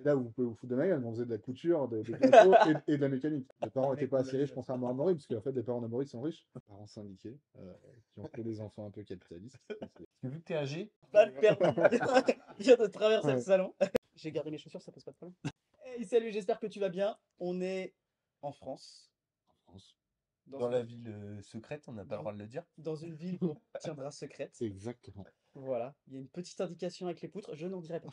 Là où vous pouvez vous foutre de ma gueule, mais on faisait de la couture, des gâteaux et de la mécanique. Les parents Mec, n'étaient pas on assez l'a eu riches, là. contrairement à Amaury, parce qu'en fait, les parents d'Amaury sont riches. Parents syndiqués, qui ont fait des enfants un peu capitalistes. Parce que vu que t'es âgé, Pas le permis. Il vient de traverser le Ouais. salon. J'ai gardé mes chaussures, ça pose pas de problème. Hey, salut, j'espère que tu vas bien. On est en France, En France. dans une, la ville secrète, on n'a pas le droit de le dire. dans une ville qu'on tiendra secrète. Exactement. Voilà, il y a une petite indication avec les poutres, je n'en dirai pas.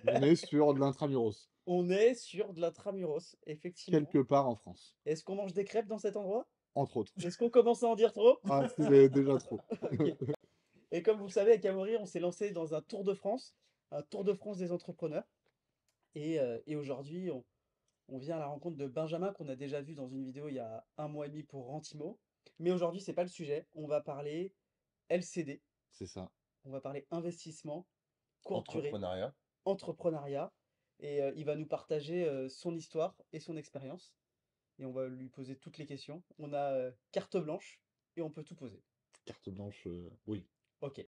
On est sur de l'intramuros, On est sur de l'intramuros, effectivement. quelque part en France, Est-ce qu'on mange des crêpes dans cet endroit? entre autres. Est-ce qu'on commence à en dire trop? Ah, c'est déjà trop. Ok. Et comme vous le savez, avec Amaury, on s'est lancé dans un tour de France des entrepreneurs. Et aujourd'hui, on vient à la rencontre de Benjamin, qu'on a déjà vu dans une vidéo il y a 1 mois et demi pour Rentimo. Mais aujourd'hui, c'est pas le sujet. On va parler LCD, C'est ça. on va parler investissement, courte durée, Entrepreneuriat. entrepreneuriat. Et il va nous partager son histoire et son expérience. Et on va lui poser toutes les questions. On a carte blanche et on peut tout poser. Carte blanche, oui. Ok.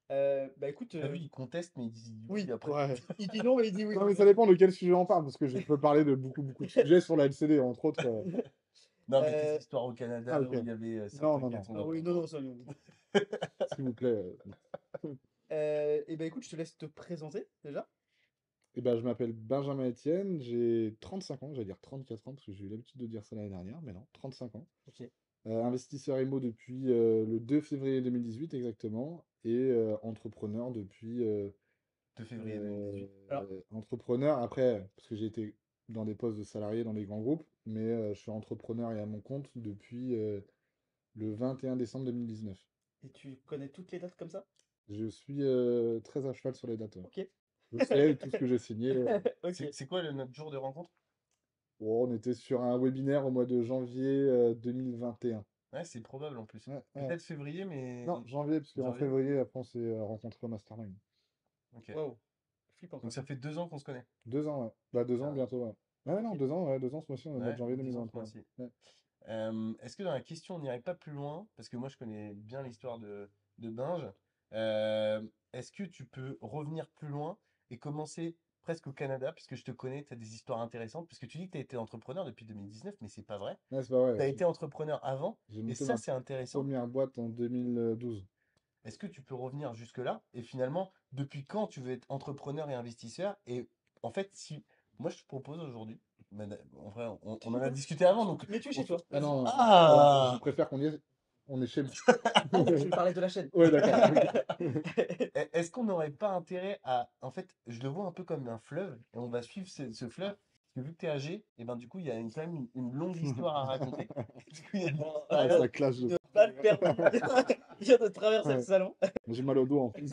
Bah écoute, T'as vu, il conteste, mais il dit oui. oui après. Ouais. Il dit non, mais il dit oui. Non, mais ça dépend de quel sujet on parle, parce que je peux parler de beaucoup de sujets sur la LCD, entre autres. Non, mais Euh, tes histoires au Canada, Ah, ok. où il y avait Non, certains non, qui non. sont ah oui, non, non, ça, non. S'il vous plaît. Et ben écoute, je te laisse te présenter déjà. Eh ben, je m'appelle Benjamin Etienne, j'ai 35 ans, j'allais dire 34 ans, parce que j'ai eu l'habitude de dire ça l'année dernière, mais non, 35 ans. Ok. Investisseur IMO depuis le 2 février 2018 exactement, et entrepreneur depuis... 2 février 2018. Alors, entrepreneur, après, parce que j'ai été dans des postes de salarié dans les grands groupes, mais je suis entrepreneur et à mon compte depuis le 21 décembre 2019. et tu connais toutes les dates comme ça? Je suis très à cheval sur les dates, ouais. Ok. Je sais tout ce que j'ai signé. Ok. C'est quoi notre jour de rencontre? Bon, on était sur un webinaire au mois de janvier 2021. Ouais, c'est probable en plus. Ouais, ouais. Peut-être février, mais. Non, janvier, parce qu'en Janvier? février, après, on s'est rencontrés au Mastermind. Ok. Waouh. Flippant Donc ça. ça fait 2 ans qu'on se connaît. 2 ans, ouais. Bah, 2 ans Ah, bientôt, ouais. Ouais, non, Ok. 2 ans, ouais, 2 ans ce mois-ci, on est au mois de ouais, janvier 10 ans ce 2023. mois-ci. Ouais. Est-ce que dans la question, on n'irait pas plus loin? Parce que moi, je connais bien l'histoire de Binge. Est-ce que tu peux revenir plus loin et commencer presque au Canada, puisque je te connais, tu as des histoires intéressantes, parce que tu dis que tu as été entrepreneur depuis 2019, mais c'est pas vrai. Ouais, c'est pas Tu as vrai. été entrepreneur avant, J'ai et monté ça, ma c'est intéressant. première boîte en 2012. Est-ce que tu peux revenir jusque-là? Et finalement, depuis quand tu veux être entrepreneur et investisseur? Et en fait, si moi je te propose aujourd'hui, en vrai, on en a discuté avant, donc Mais tu es on chez fait- toi. Ah Vas-y. non, je Ah! préfère on est chez moi. Ah non, je parlais de la chaîne. Ouais, d'accord. Est-ce qu'on n'aurait pas intérêt à... En fait, je le vois un peu comme un fleuve, et on va suivre ce fleuve, parce que vu que tu es âgé, et ben du coup, il y a quand même une longue histoire à raconter. Du coup, il y a- Non, Ah, arrête ça clash de... de pas le permis. Il vient de traverser le Ouais. salon. J'ai mal au dos en plus.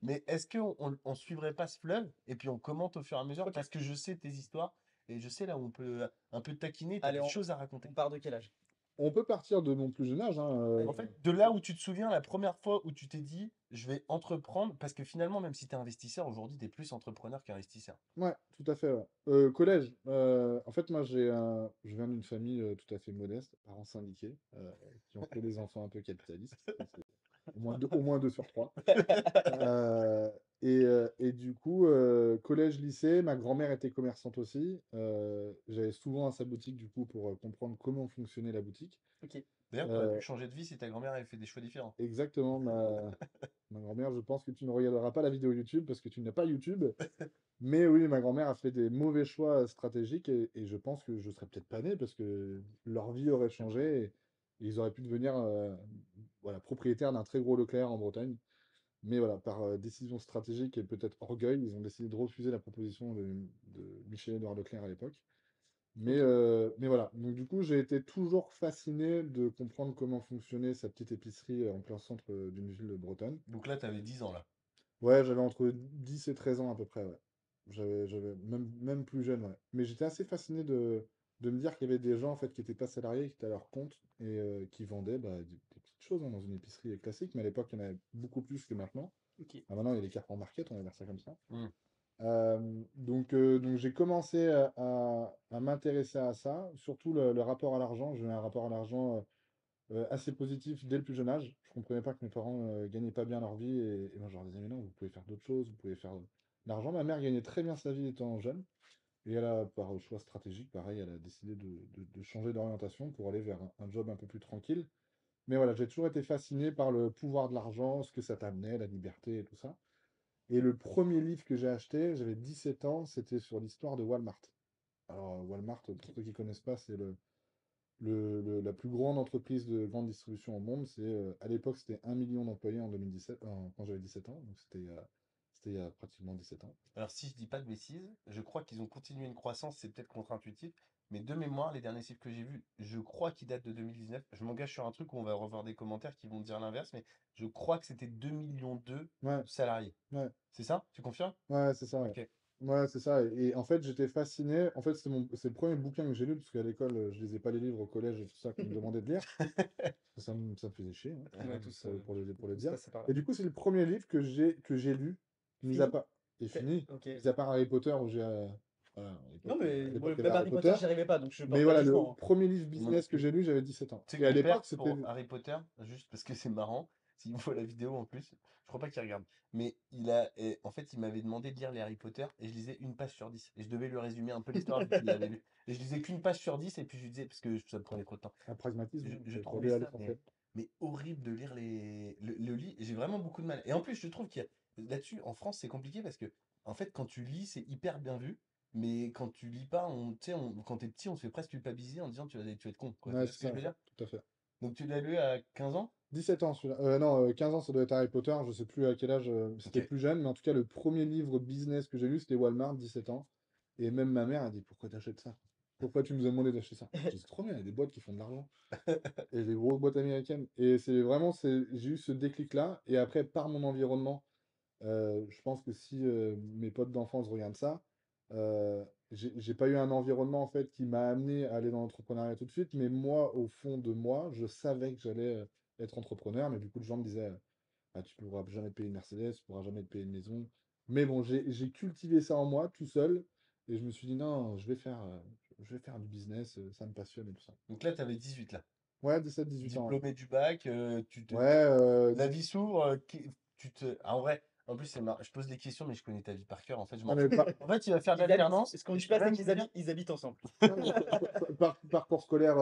Mais est-ce qu'on on suivrait pas ce fleuve, et puis on commente au fur et à mesure, Ok. parce que je sais tes histoires, et je sais là où on peut un peu te taquiner, tu as Allez, des on, choses à raconter. on part de quel âge? On peut partir de mon plus jeune âge, hein, Allez. En fait, de là où tu te souviens, la première fois où tu t'es dit, je vais entreprendre, parce que finalement, même si tu es investisseur, aujourd'hui, tu es plus entrepreneur qu'investisseur. Ouais, tout à fait, ouais. Collège. En fait, moi, je viens d'une famille tout à fait modeste, parents syndiqués, qui ont fait des enfants un peu capitalistes. Ça, c'est au moins 2 sur 3. Euh, et du coup, collège, lycée, ma grand-mère était commerçante aussi. J'allais souvent à sa boutique, du coup, pour comprendre comment fonctionnait la boutique. Ok. D'ailleurs, tu aurais Euh, pu changer de vie si ta grand-mère avait fait des choix différents. Exactement, ma grand-mère, je pense que tu ne regarderas pas la vidéo YouTube parce que tu n'as pas YouTube. Mais oui, ma grand-mère a fait des mauvais choix stratégiques et je pense que je serais peut-être pas né parce que leur vie aurait changé et ils auraient pu devenir voilà, propriétaires d'un très gros Leclerc en Bretagne. Mais voilà, par décision stratégique et peut-être orgueil, ils ont décidé de refuser la proposition de Michel-Édouard Leclerc à l'époque. Ok. Mais voilà, donc du coup, j'ai été toujours fasciné de comprendre comment fonctionnait sa petite épicerie en plein centre d'une ville bretonne. Donc là, tu avais 10 ans, là. Ouais, j'avais entre 10 et 13 ans à peu près, ouais. J'avais même plus jeune, ouais. Mais j'étais assez fasciné de me dire qu'il y avait des gens en fait qui n'étaient pas salariés, qui étaient à leur compte et qui vendaient bah, des petites choses hein, dans une épicerie classique, mais à l'époque, il y en avait beaucoup plus que maintenant. Ok. Ah, maintenant, il y a les Carrefour Market, on va dire ça comme ça. Hmm. Donc j'ai commencé à m'intéresser à ça, surtout le rapport à l'argent. J'ai eu un rapport à l'argent assez positif dès le plus jeune âge. Je comprenais pas que mes parents gagnaient pas bien leur vie et moi je leur disais mais non, vous pouvez faire d'autres choses, vous pouvez faire l'argent. Ma mère gagnait très bien sa vie étant jeune. Et elle a, par choix stratégique, pareil, elle a décidé de changer d'orientation pour aller vers un job un peu plus tranquille. Mais voilà, j'ai toujours été fasciné par le pouvoir de l'argent, ce que ça t'amenait, la liberté et tout ça. Et le premier livre que j'ai acheté, j'avais 17 ans, c'était sur l'histoire de Walmart. Alors, Walmart, pour Ok. ceux qui ne connaissent pas, c'est la plus grande entreprise de grande distribution au monde. À l'époque, c'était 1 million d'employés en 2017, quand j'avais 17 ans. Donc, c'était il y a pratiquement 17 ans. Alors, si je dis pas de bêtises, je crois qu'ils ont continué une croissance, c'est peut-être contre-intuitif, mais de mémoire, les derniers chiffres que j'ai vus, je crois qu'ils datent de 2019. Je m'engage sur un truc où on va revoir des commentaires qui vont dire l'inverse, mais je crois que c'était 2,2 millions Ouais, de salariés. ouais. C'est ça? Tu confirmes? Ouais, c'est ça, ouais. Ok. Ouais, c'est ça. Et en fait, j'étais fasciné. En fait, c'est le premier bouquin que j'ai lu, parce qu'à l'école, je lisais pas les livres au collège et tout ça qu'on me demandait de lire. Ça me faisait chier, hein, On est tous, pour le tous dire. passés par là. Et du coup, c'est le premier livre que j'ai lu, mis à Fini? part, et fini, Ok. mis à part Harry Potter, où voilà, Non, à mais l'époque, moi, il y avait même Harry Harry Potter, Potter. j'y arrivais pas, donc je Mais porte pas de voilà, le jugement, hein. premier livre Moi non business que plus. j'ai lu, j'avais 17 ans. Tu sais Et que à mon l'époque, père, c'était. pour Harry Potter, juste parce que c'est marrant, s'il voit la vidéo en plus, je crois pas qu'il regarde, mais en fait, il m'avait demandé de lire les Harry Potter et je lisais une page sur 10. Et je devais lui résumer un peu l'histoire vu qu'il l'avait lu. Et je lisais qu'une page sur 10 et puis je lui disais, parce que ça me prenait trop de temps, Un pragmatisme, hein, je t'as trouvais lu à ça l'essentiel. mais horrible de lire le lit. J'ai vraiment beaucoup de mal. Et en plus, je trouve qu'il y a, là-dessus, en France, c'est compliqué parce que, en fait, quand tu lis, c'est hyper bien vu. Mais quand tu lis pas, tu sais, quand t'es petit, on se fait presque culpabiliser en disant tu vas être con, quoi. Tu Ouais, vois ce c'est que je ça, veux dire? tout à fait. Donc tu l'as lu à 15 ans? 17 ans celui-là. Non, 15 ans, ça doit être Harry Potter. Je sais plus à quel âge. Ok. C'était plus jeune, mais en tout cas, le premier livre business que j'ai lu, c'était Walmart, 17 ans. Et même ma mère a dit, pourquoi t'achètes ça? Pourquoi tu nous as demandé d'acheter ça? J'ai dit, c'est trop bien, il y a des boîtes qui font de l'argent. Et des grosses boîtes américaines. Et j'ai eu ce déclic-là. Et après, par mon environnement, je pense que si mes potes d'enfance regardent ça, j'ai pas eu un environnement en fait qui m'a amené à aller dans l'entrepreneuriat tout de suite, mais moi, au fond de moi, je savais que j'allais être entrepreneur, mais beaucoup de gens me disaient, ah, tu pourras jamais te payer une Mercedes, tu pourras jamais te payer une maison. Mais bon, j'ai cultivé ça en moi tout seul, et je me suis dit, non, je vais faire du business, ça me passionne et tout ça. Donc là, tu avais 18 là. Ouais, 17, 18 ans, ouais. Diplômé du bac, Ouais, la vie s'ouvre, en vrai, en plus, je pose des questions, mais je connais ta vie par cœur. En fait, je m'en non, mais fous. En fait, il va faire de Ils habitent. l'alternance. Ce qu'on Et dit tu vas pas, c'est me qu'ils dire, habitent ensemble. non, mais parcours scolaire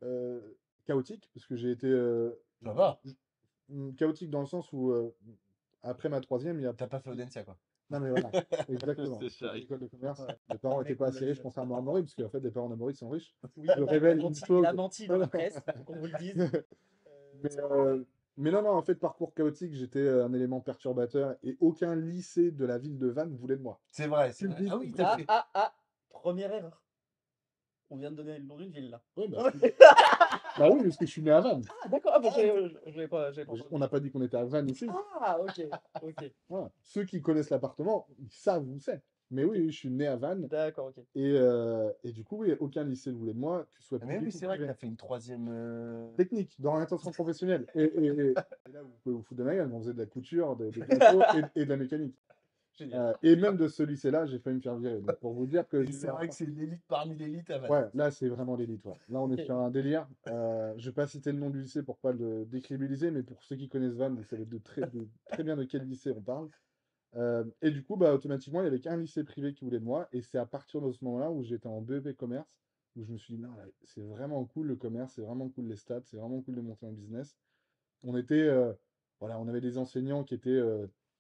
euh, chaotique, parce que j'ai été ça va. chaotique dans le sens où après ma troisième, il y a. T'as pas fait Audencia, quoi. Non, mais voilà, exactement. C'est J'ai fait charrie. l'école de commerce. Ouais. Mes parents Un n'étaient mec, pas on assez l'a riches, eu. je pense à Marmory, parce qu'en fait, les parents d'Amaury sont riches. Oui, Je révèle une il a chose. menti dans la presse, faut qu'on vous le dise. Mais, mais non, non, en fait, parcours chaotique, j'étais un élément perturbateur et aucun lycée de la ville de Vannes voulait de moi. C'est vrai, c'est vrai. Public Ah ou oui, t'as privé. fait. Première erreur. On vient de donner le nom d'une ville là. Ouais, bah oui, parce que je suis né à Vannes. Ah, d'accord, ah, bon, j'avais pas entendu. On n'a pas dit qu'on était à Vannes ici. Ah, ok, ok. Voilà. Ceux qui connaissent l'appartement, ils savent où c'est. Mais Ok. oui, oui, je suis né à Vannes. D'accord, ok. Et du coup, oui, aucun lycée ne voulait de moi, que ce soit Ah, mais public oui, ou c'est vrai que privé. t'as fait une troisième. Technique, d'orientation professionnelle. Et là, vous pouvez vous foutre de ma gueule, mais on faisait de la couture, des gâteaux et de la mécanique. Génial. Et même de ce lycée-là, j'ai failli me faire virer. Donc, pour vous dire que Et c'est vrai que c'est l'élite parmi l'élite à Vannes. Ouais, là, c'est vraiment l'élite. Ouais. Là, on est Ok. sur un délire. Je vais pas citer le nom du lycée pour pas le décrédibiliser, mais pour ceux qui connaissent Vannes, vous savez très bien de quel lycée on parle. Et du coup, bah, automatiquement, il n'y avait qu'un lycée privé qui voulait de moi. Et c'est à partir de ce moment-là où j'étais en BEP commerce, où je me suis dit, non, là, c'est vraiment cool le commerce, c'est vraiment cool les stats, c'est vraiment cool de monter un business. On était, voilà, on avait des enseignants qui étaient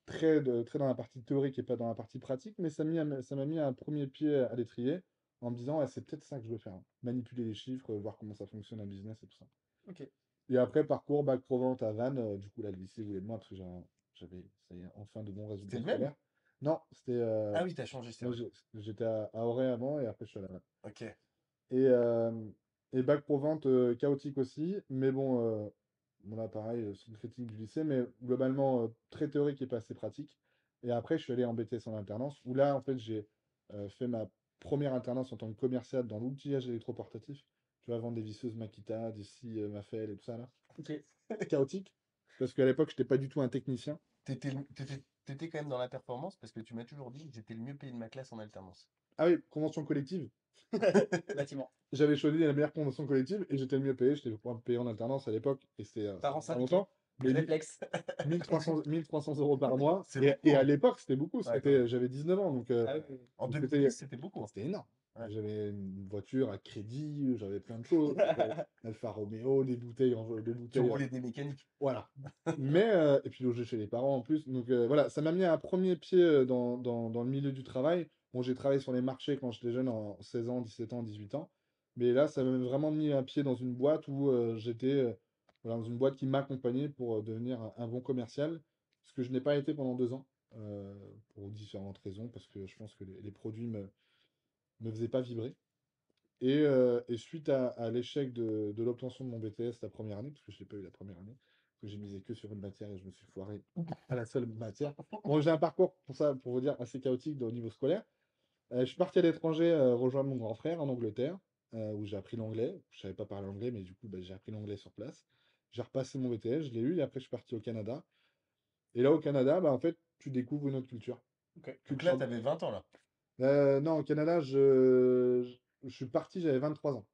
très dans la partie théorique et pas dans la partie pratique, mais ça m'a mis un premier pied à l'étrier en me disant, ah, c'est peut-être ça que je veux faire, hein. Manipuler les chiffres, voir comment ça fonctionne un business et tout ça. Ok. Et après, parcours, bac pro vente à Vannes, du coup, là, le lycée voulait de moi parce que j'avais, ça y est, enfin de bons résultats C'est le même? scolaires. Non, c'était. Ah oui, t'as changé, c'est Moi, vrai. j'étais à Auray avant et après, je suis allé à Vannes. Ok. Et, bac pro vente chaotique aussi, mais bon là pareil, c'est une critique du lycée, mais globalement très théorique et pas assez pratique. Et après, je suis allé en BTS en alternance, où là, en fait, j'ai fait ma première alternance en tant que commercial dans l'outillage électroportatif. Tu vas vendre des visseuses Makita, des scies Mafel et tout ça là. Ok. Chaotique, parce qu'à l'époque, je n'étais pas du tout un technicien. T'étais quand même dans la performance parce que tu m'as toujours dit que j'étais le mieux payé de ma classe en alternance. Ah oui, convention collective. Bâtiment. J'avais choisi la meilleure convention collective et j'étais le mieux payé. J'étais le moins payé en alternance à l'époque et c'était Par an pas syndiqué. longtemps. Mais Réflexe. 1300 euros par mois. C'est Et beaucoup, à hein. l'époque, c'était beaucoup. Ouais, quand même. J'avais 19 ans. Donc, Ah oui. En donc 2010, c'était beaucoup, hein. c'était énorme. Ouais. J'avais une voiture à crédit, j'avais plein de choses. Alfa Romeo, des bouteilles, des Tu bouteilles. roulais des mécaniques. Voilà. Mais, et puis loger chez les parents en plus. Donc voilà, ça m'a mis un premier pied dans le milieu du travail. Bon, j'ai travaillé sur les marchés quand j'étais jeune, en 16 ans, 17 ans, 18 ans. Mais là, ça m'a vraiment mis un pied dans une boîte où j'étais voilà, dans une boîte qui m'accompagnait pour devenir un bon commercial. Ce que je n'ai pas été pendant 2 ans, pour différentes raisons, parce que je pense que les produits me faisaient pas vibrer. Et suite à l'échec de l'obtention de mon BTS la première année, parce que je l'ai pas eu la première année, parce que j'ai misé que sur une matière et je me suis foiré à la seule matière. Bon, j'ai un parcours pour ça, pour vous dire, assez chaotique au niveau scolaire. Je suis parti à l'étranger rejoindre mon grand frère en Angleterre, où j'ai appris l'anglais. Je savais pas parler anglais, mais du coup, bah, j'ai appris l'anglais sur place. J'ai repassé mon BTS, je l'ai eu, et après je suis parti au Canada. Et là, au Canada, bah, en fait, tu découvres une autre culture. Ok. Donc là, Culture. tu avais 20 ans, là. Non, au Canada, je suis parti, j'avais 23 ans.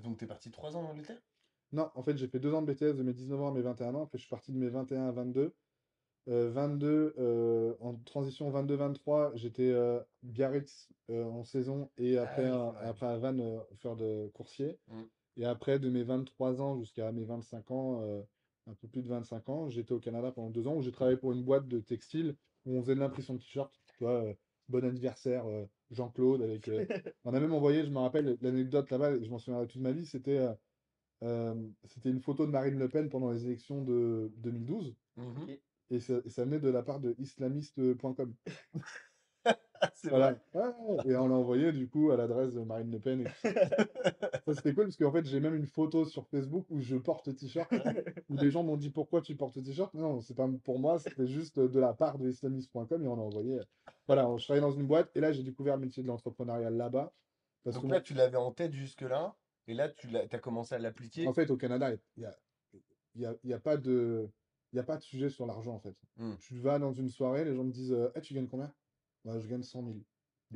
Donc, tu es parti 3 ans en Angleterre? Non, en fait, j'ai fait 2 ans de BTS de mes 19 ans à mes 21 ans. Après, je suis parti de mes 21 à 22. 22, en transition 22-23, j'étais Biarritz en saison et Ah après, oui, ouais. après à Vannes faire de coursier. Mm. Et après, de mes 23 ans jusqu'à mes 25 ans, un peu plus de 25 ans, j'étais au Canada pendant 2 ans où j'ai travaillé pour une boîte de textile où on faisait de l'impression de t-shirts. Tu vois, bon anniversaire, Jean-Claude. On a même envoyé, je me rappelle, l'anecdote là-bas, et je m'en souviendrai toute ma vie, c'était une photo de Marine Le Pen pendant les élections de 2012. Mhm. Ok. Et ça venait de la part de islamiste.com. C'est Voilà. vrai. Ouais, ouais, et on l'a envoyé du coup à l'adresse de Marine Le Pen et tout ça. Ça, c'était cool parce qu'en fait, j'ai même une photo sur Facebook où je porte le t-shirt, où des gens m'ont dit pourquoi tu portes le t-shirt. Non, c'est pas pour moi, c'était juste de la part de islamiste.com et on l'a envoyé. Voilà, je travaillais dans une boîte et là, j'ai découvert le métier de l'entrepreneuriat là-bas. Parce que Donc là, tu l'avais en tête jusque-là. Et là, as commencé à en l'appliquer. fait, au Canada, il y a pas de sujet sur l'argent en fait. Mm. Tu vas dans une soirée, les gens me disent Eh, tu gagnes combien? Ouais, je gagne 100 000.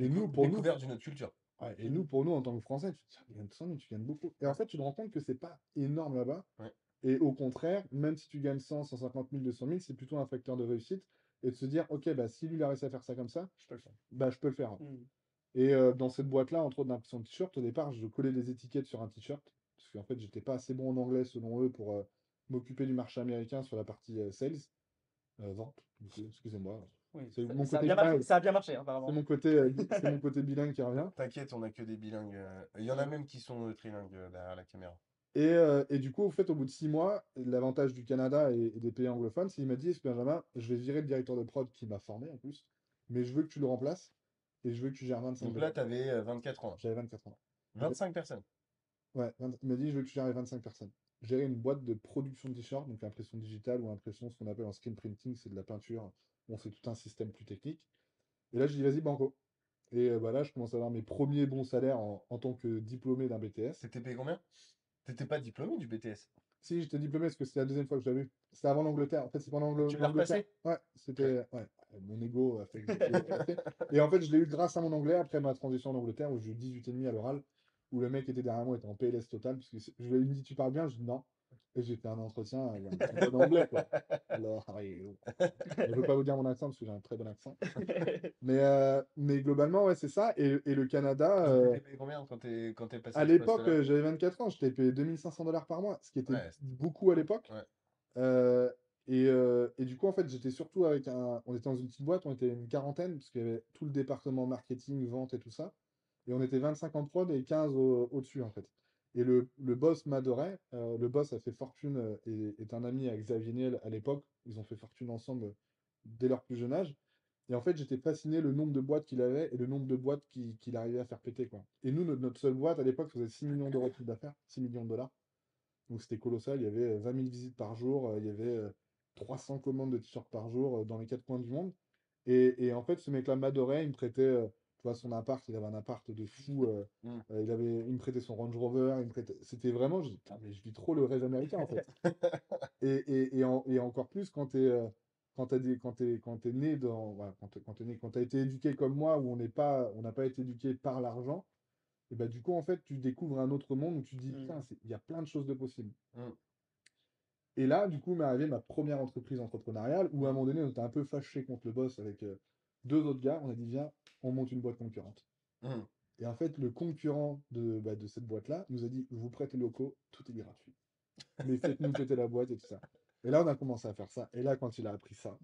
Et Découverte d'une autre culture. ouais, pour nous, en tant que Français, tu te dis, ah, tu gagnes 100 000, tu gagnes beaucoup. Et en fait, tu te rends compte que c'est pas énorme là-bas. Ouais. Et au contraire, même si tu gagnes 100, 150 000, 200 000, c'est plutôt un facteur de réussite. Et de se dire, ok, bah, si lui il a réussi à faire ça comme ça, Je peux le faire. bah, je peux le faire. Hmm. Et dans cette boîte-là, entre autres d'impression de t-shirt, au départ, je collais des étiquettes sur un t-shirt. Parce qu'en fait, j'étais pas assez bon en anglais, selon eux, pour m'occuper du marché américain sur la partie sales, vente. Du coup, excusez-moi. Oui, C'est ça, mon ça a côté bien marché, bilingue. ça a bien marché, C'est apparemment. mon côté bilingue qui revient. T'inquiète, on a que des bilingues. Il y en a même qui sont trilingues derrière la caméra. Et du coup, en fait, au bout de 6 mois, l'avantage du Canada et des pays anglophones, c'est qu'il m'a dit, Benjamin, je vais virer le directeur de prod qui m'a formé en plus, mais je veux que tu le remplaces et je veux que tu gères 25 Donc là, personnes. tu avais 24 ans. J'avais 24 ans. En fait, 25 personnes. ouais, il m'a dit, je veux que tu gères les 25 personnes. Gérer une boîte de production de t-shirts, donc impression digitale ou impression, ce qu'on appelle en screen printing, c'est de la peinture. Bon, c'est tout un système plus technique. Et là, je dis, vas-y, banco. Et bah là, je commence à avoir mes premiers bons salaires en tant que diplômé d'un BTS. T'étais payé combien? T'étais pas diplômé du BTS. Si, j'étais diplômé parce que c'était la deuxième fois que je l'avais vu. C'était avant l'Angleterre. En fait, c'est pendant Tu l'as l'Angleterre. repassé? Ouais, c'était. Ouais, mon ego a fait que je l'ai repassé. Et en fait, je l'ai eu grâce à mon anglais après ma transition en Angleterre où j'ai eu 18,5 à l'oral, où le mec était derrière moi, était en PLS total. Parce que il me dit, tu parles bien? Je dis non. Et j'ai fait un entretien avec un très bon anglais, quoi. Alors, how are you? Je ne veux pas vous dire mon accent parce que j'ai un très bon accent. Mais globalement, ouais, c'est ça. Et le Canada, Donc t'étais payé combien quand t'es passé à à ce l'époque, poste-là? j'avais 24 ans, j'étais payé 2500 $ par mois, ce qui était Ouais, beaucoup à l'époque. ouais. Et du coup, en fait, j'étais surtout avec on était dans une petite boîte, on était une quarantaine, parce qu'il y avait tout le département marketing, vente et tout ça. Et on était 25 en prod et 15 au-dessus, en fait. Et le boss m'adorait. Le boss a fait fortune et est un ami avec Xavier Niel à l'époque. Ils ont fait fortune ensemble dès leur plus jeune âge. Et en fait, j'étais fasciné le nombre de boîtes qu'il avait et le nombre de boîtes qu'il arrivait à faire péter, quoi. Et nous, notre seule boîte à l'époque faisait 6 millions d'euros de chiffre d'affaires, 6 millions de dollars. Donc c'était colossal. Il y avait 20 000 visites par jour, il y avait 300 commandes de t-shirts par jour dans les 4 coins du monde. Et en fait, ce mec-là m'adorait. Il me prêtait, tu vois, son appart. Il avait un appart de fou. Mm. Il me prêtait son Range Rover. C'était vraiment, je dis, putain, mais je vis trop le rêve américain en fait. Et encore plus quand quand t'es né voilà, quand t'as été éduqué comme moi, où on n'a pas été éduqué par l'argent, et bah du coup, en fait, tu découvres un autre monde où tu te dis, Hmm. putain, il y a plein de choses de possibles. Mm. Et là, du coup, m'est arrivée ma première entreprise entrepreneuriale où à un moment donné, on était un peu fâché contre le boss avec deux autres gars. On a dit, viens, on monte une boîte concurrente. Mhm. Et en fait, le concurrent de cette boîte-là nous a dit, je vous prête les locaux, tout est gratuit. Mais faites-nous péter la boîte et tout ça. Et là, on a commencé à faire ça. Et là, quand il a appris ça,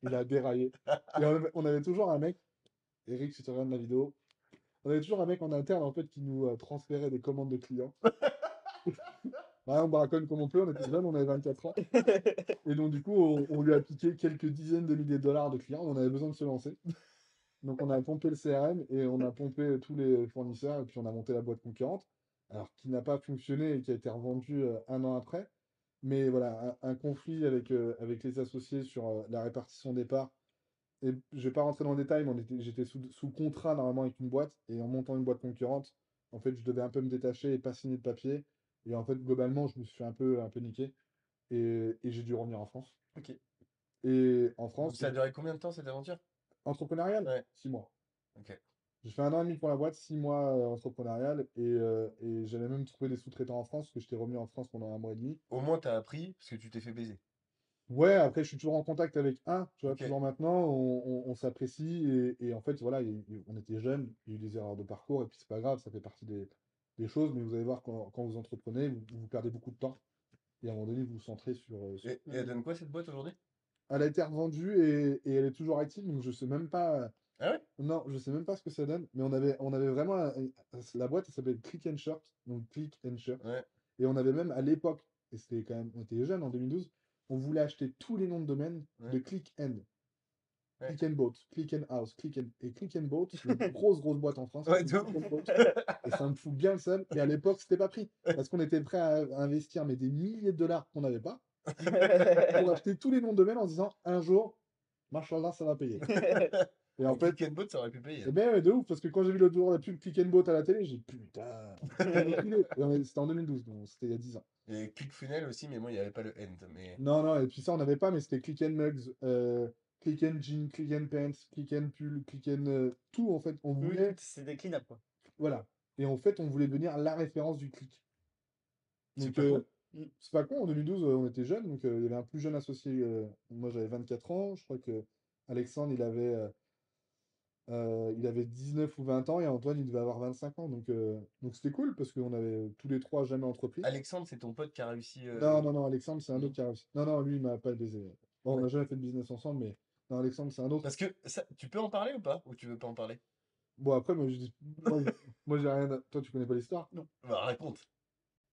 il a déraillé. Et on avait toujours un mec, Eric, si tu regardes la vidéo, on avait toujours un mec en interne en fait qui nous transférait des commandes de clients. Ouais, on braconne comme on peut, on était jeunes, on avait 24 ans. Et donc, du coup, on lui a piqué quelques dizaines de milliers de dollars de clients. On avait besoin de se lancer. Donc, on a pompé le CRM et on a pompé tous les fournisseurs et puis on a monté la boîte concurrente. Alors, qui n'a pas fonctionné et qui a été revendue un an après. Mais voilà, un conflit avec les associés sur la répartition des parts. Et je vais pas rentrer dans le détail, mais j'étais sous contrat normalement avec une boîte. Et en montant une boîte concurrente, en fait, je devais un peu me détacher et pas signer de papier. Et en fait, globalement, je me suis fait un peu niqué. Et j'ai dû revenir en France. Ok. Et en Donc France, ça a duré combien de temps cette aventure? entrepreneurial, Ouais, 6 mois. ok. J'ai fait 1 an et demi pour la boîte, 6 mois entrepreneurial. Et j'avais même trouvé des sous-traitants en France, parce que j'étais revenu en France pendant 1 mois et demi. Au moins t'as appris parce que tu t'es fait baiser. Ouais, après, je suis toujours en contact avec un, tu vois, Ok. toujours maintenant, on s'apprécie, et en fait, voilà, on était jeunes, il y a eu des erreurs de parcours, et puis c'est pas grave, ça fait partie des choses, mais vous allez voir, quand vous entreprenez, vous perdez beaucoup de temps, et à un moment donné, vous vous centrez sur... Et elle donne quoi cette boîte aujourd'hui? Elle a été revendue, et elle est toujours active, donc je sais même pas, Ah ouais? non, je sais même pas ce que ça donne, mais on avait vraiment, la boîte, elle s'appelle Click and Shirt, donc Click and Shirt, Ouais. et on avait même à l'époque, et c'était quand même, on était jeunes en 2012, on voulait acheter tous les noms de domaine Ouais. de Click and. Ouais. Click and Boat, Click and House, et Click and Boat, c'est une grosse boîte en France. Ouais, Click de ouf. and Boat. Et ça me fout bien le seum. Et à l'époque, c'était pas pris. Parce qu'on était prêt à investir mais des milliers de dollars qu'on n'avait pas pour acheter tous les noms de domaine en se disant un jour, Marshall, ça va payer. Et en Avec fait, Click and Boat ça aurait pu payer. eh ben ouais, de ouf, parce que quand j'ai vu l'autre jour la pub Click and Boat à la télé, j'ai dit putain, c'est une autre idée. Et c'était en 2012, donc c'était il y a 10 ans. Et Click Funnel aussi, mais moi il n'y avait pas le end. Mais... Non, non, et puis ça, on n'avait pas, mais c'était Click and Mugs, Click and Jean, Click and Pants, Click and Pull, Click and tout en fait. On Oui, voulait, c'est déclinable, quoi. voilà. Et en fait, on voulait devenir la référence du click. C'est Donc, pas con? c'est pas con, en 2012, on était jeunes, donc il y avait un plus jeune associé. Moi, j'avais 24 ans, je crois que Alexandre, il avait 19 ou 20 ans, et Antoine, il devait avoir 25 ans. Donc c'était cool, parce qu'on avait tous les trois jamais entrepris. Alexandre, c'est ton pote qui a réussi. Non, non, non, Alexandre, c'est un Non. autre qui a réussi. Non, non, lui, il m'a pas baisé. Bon, on Ouais. n'a jamais fait de business ensemble, mais non, Alexandre, c'est un autre. Parce que ça, tu peux en parler ou pas? Ou tu veux pas en parler? Bon, après, moi, j'ai rien. Toi, tu connais pas l'histoire? Non. Bah raconte.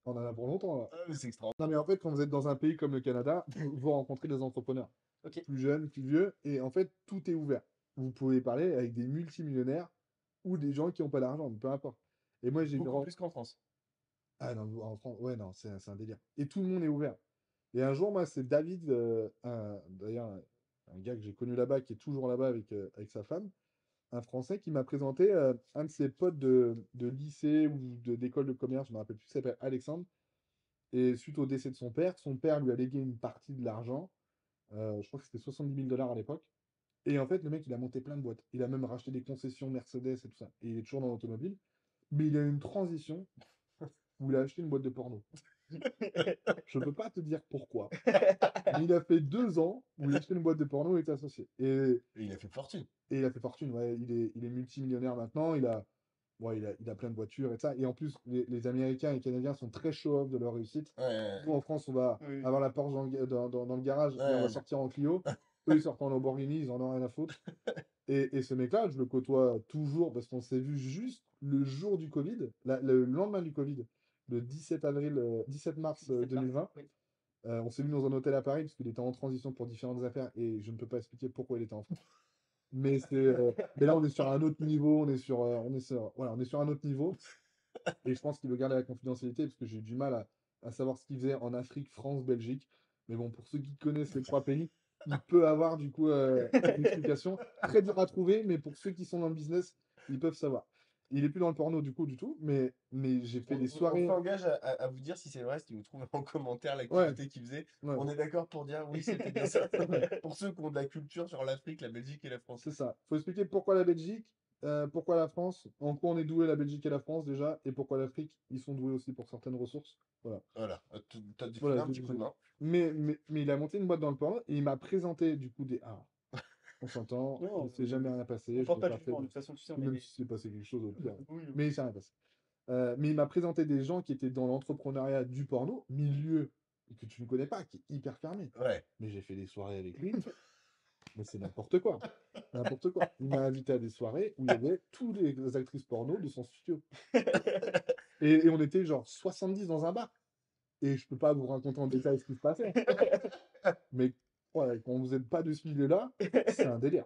On en a pour longtemps, là. Ah, mais c'est extra. Non, mais en fait, quand vous êtes dans un pays comme le Canada, vous rencontrez des entrepreneurs. Ok. Plus jeunes, plus vieux, et en fait, tout est ouvert. Vous pouvez parler avec des multimillionnaires ou des gens qui n'ont pas d'argent, peu importe. Et moi, j'ai Beaucoup plus qu'en France. Ah non, en France, ouais, non, c'est un délire. Et tout le monde est ouvert. Et un jour, moi, c'est David, d'ailleurs, un gars que j'ai connu là-bas, qui est toujours là-bas avec sa femme, un Français qui m'a présenté un de ses potes de lycée ou d'école de commerce, je ne me rappelle plus, qui s'appelle Alexandre. Et suite au décès de son père lui a légué une partie de l'argent. Je crois que c'était 70 000 $ à l'époque. Et en fait, le mec, il a monté plein de boîtes. Il a même racheté des concessions Mercedes et tout ça. Et il est toujours dans l'automobile. Mais il a eu une transition où il a acheté une boîte de porno. Je peux pas te dire pourquoi. Mais il a fait 2 ans où il a acheté une boîte de porno et était associé. Et il a fait fortune. Et il a fait fortune. Ouais, il est multimillionnaire maintenant. Il a plein de voitures et ça. Et en plus, les Américains et les Canadiens sont très show-off de leur réussite. Ouais, Nous, en France, on va Oui. avoir la Porsche dans le garage, mais on va ouais. sortir en Clio. Eux, ils sortent en Lamborghini, ils en ont rien à foutre. Et ce mec-là, je le côtoie toujours parce qu'on s'est vu juste le jour du Covid, le lendemain du Covid, le 17 mars 17 mars, 2020. oui. On s'est vu dans un hôtel à Paris parce qu'il était en transition pour différentes affaires et je ne peux pas expliquer pourquoi il était en France. Mais là, on est sur un autre niveau, voilà, on est sur un autre niveau. Et je pense qu'il veut garder la confidentialité parce que j'ai eu du mal à savoir ce qu'il faisait en Afrique, France, Belgique. Mais bon, pour ceux qui connaissent les 3 pays, il peut avoir du coup une explication très dure à trouver, mais pour ceux qui sont dans le business, ils peuvent savoir. Il est plus dans le porno du coup du tout, mais j'ai fait des On soirées. s'engage à vous dire si c'est vrai, si vous trouvez en commentaire Ouais, l'activité qu'il faisait. ouais, On est d'accord pour dire oui, c'était bien ça. Pour ceux qui ont de la culture sur l'Afrique, la Belgique et la France. c'est ça. Faut expliquer pourquoi la Belgique. Pourquoi la France? En quoi on est doué, la Belgique et la France déjà? Et pourquoi l'Afrique? Ils sont doués aussi pour certaines ressources. Voilà. Voilà, t'as filé Voilà, un petit coup de main. mais il a monté une boîte dans le porno et il m'a présenté du coup des. Ah, on s'entend, il ne Non, s'est jamais rien on passé, je porte n'ai pas pas de fait jugement, de de. toute façon, tu sais, on Ou est même des... si c'est passé quelque chose au pire. Oui, oui. Mais il s'est rien passé. Mais il m'a présenté des gens qui étaient dans l'entrepreneuriat du porno, milieu que tu ne connais pas, qui est hyper fermé. Ouais. Mais j'ai fait des soirées avec lui, mais c'est n'importe quoi. N'importe quoi. Il m'a invité à des soirées où il y avait toutes les actrices porno de son studio. Et on était genre 70 dans un bar. Et je peux pas vous raconter en détail ce qui se passait. Mais ouais, quand vous n'êtes pas de ce milieu-là, c'est un délire.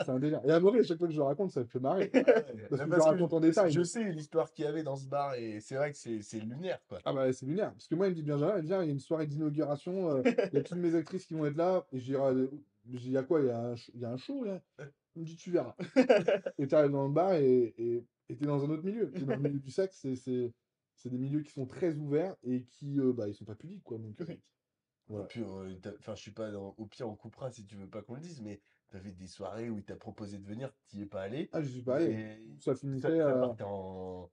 C'est un délire. Et à Amaury, à chaque fois que je le raconte, ça me fait marrer. Ouais, Parce que je le parce que raconte en détail. je sais l'histoire qu'il y avait dans ce bar et c'est vrai que c'est lunaire, quoi. Ah bah c'est lunaire. Parce que moi, il me dit Benjamin, viens, il y a une soirée d'inauguration, il y a toutes mes actrices qui vont être là. Et je dis, il y a quoi? Il y a un show, là? Il me dit, tu verras. Et tu arrives dans le bar et t'es dans un autre milieu. T'es dans le milieu du sexe, c'est des milieux qui sont très ouverts et qui, bah, ils sont pas pudiques, quoi. Donc, Et voilà. puis, enfin, je suis pas au pire, on coupera si tu veux pas qu'on le dise, mais t'avais des soirées où il t'a proposé de venir, t'y es pas allé, Ah, je suis pas allé. et Ça finissait ça à. partait en.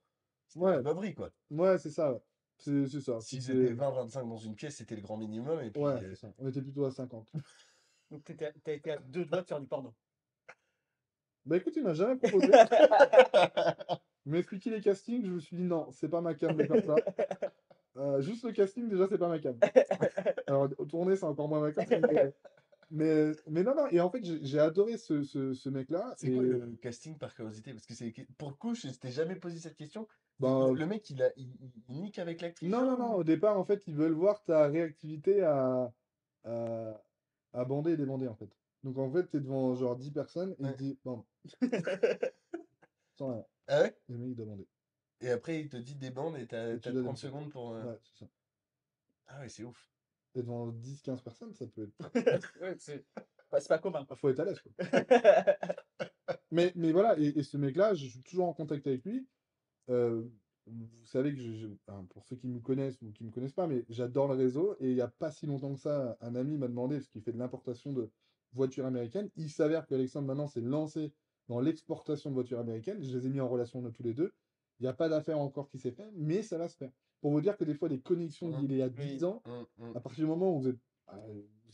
C'était la Ouais, beuverie, quoi. ouais, c'est ça. Ouais. C'est ça. S'ils étaient 20-25 dans une pièce, c'était le grand minimum, et puis. Ouais, c'est ça. On était plutôt à 50. Donc t'as été à 2 doigts de faire du porno. Bah écoute, il m'a jamais proposé. Il m'a expliqué les castings, je me suis dit non, c'est pas ma cam de faire ça. Juste le casting, déjà, c'est pas ma cam. Alors, tourner, c'est encore moins ma cam. Mais non, non. Et en fait, j'ai adoré ce mec-là. C'est quoi le casting par curiosité? Parce que c'est pour le coup, je t'ai jamais posé cette question. Ben, Le mec, il nique avec l'actrice, non, non, genre, non. ou- Au départ, en fait, ils veulent voir ta réactivité à, à bander et débander, en fait. Donc, en fait, t'es devant genre 10 personnes et il Ouais. te dit, bon, sans rien. Ah ouais? Le mec, il doit bander. Et après, il te dit des bandes et Et tu t'as dois 30 débander. secondes pour. Ouais, c'est ça. Ah ouais, c'est ouf. Et devant 10-15 personnes, ça peut être. Ouais, c'est pas commun, quoi. Faut être à l'aise, quoi. Mais voilà, et ce mec-là, je suis toujours en contact avec lui. Vous savez que enfin, pour ceux qui me connaissent ou qui me connaissent pas, mais j'adore le réseau. Et il n'y a pas si longtemps que ça, un ami m'a demandé, parce qu'il fait de l'importation de voitures américaines. Il s'avère qu'Alexandre maintenant s'est lancé dans l'exportation de voitures américaines. Je les ai mis en relation tous les deux. Il n'y a pas d'affaire encore qui s'est fait, mais ça va se faire. Pour vous dire que des fois, des connexions Hum, d'il y a Oui. 10 ans, hum. à partir du moment où vous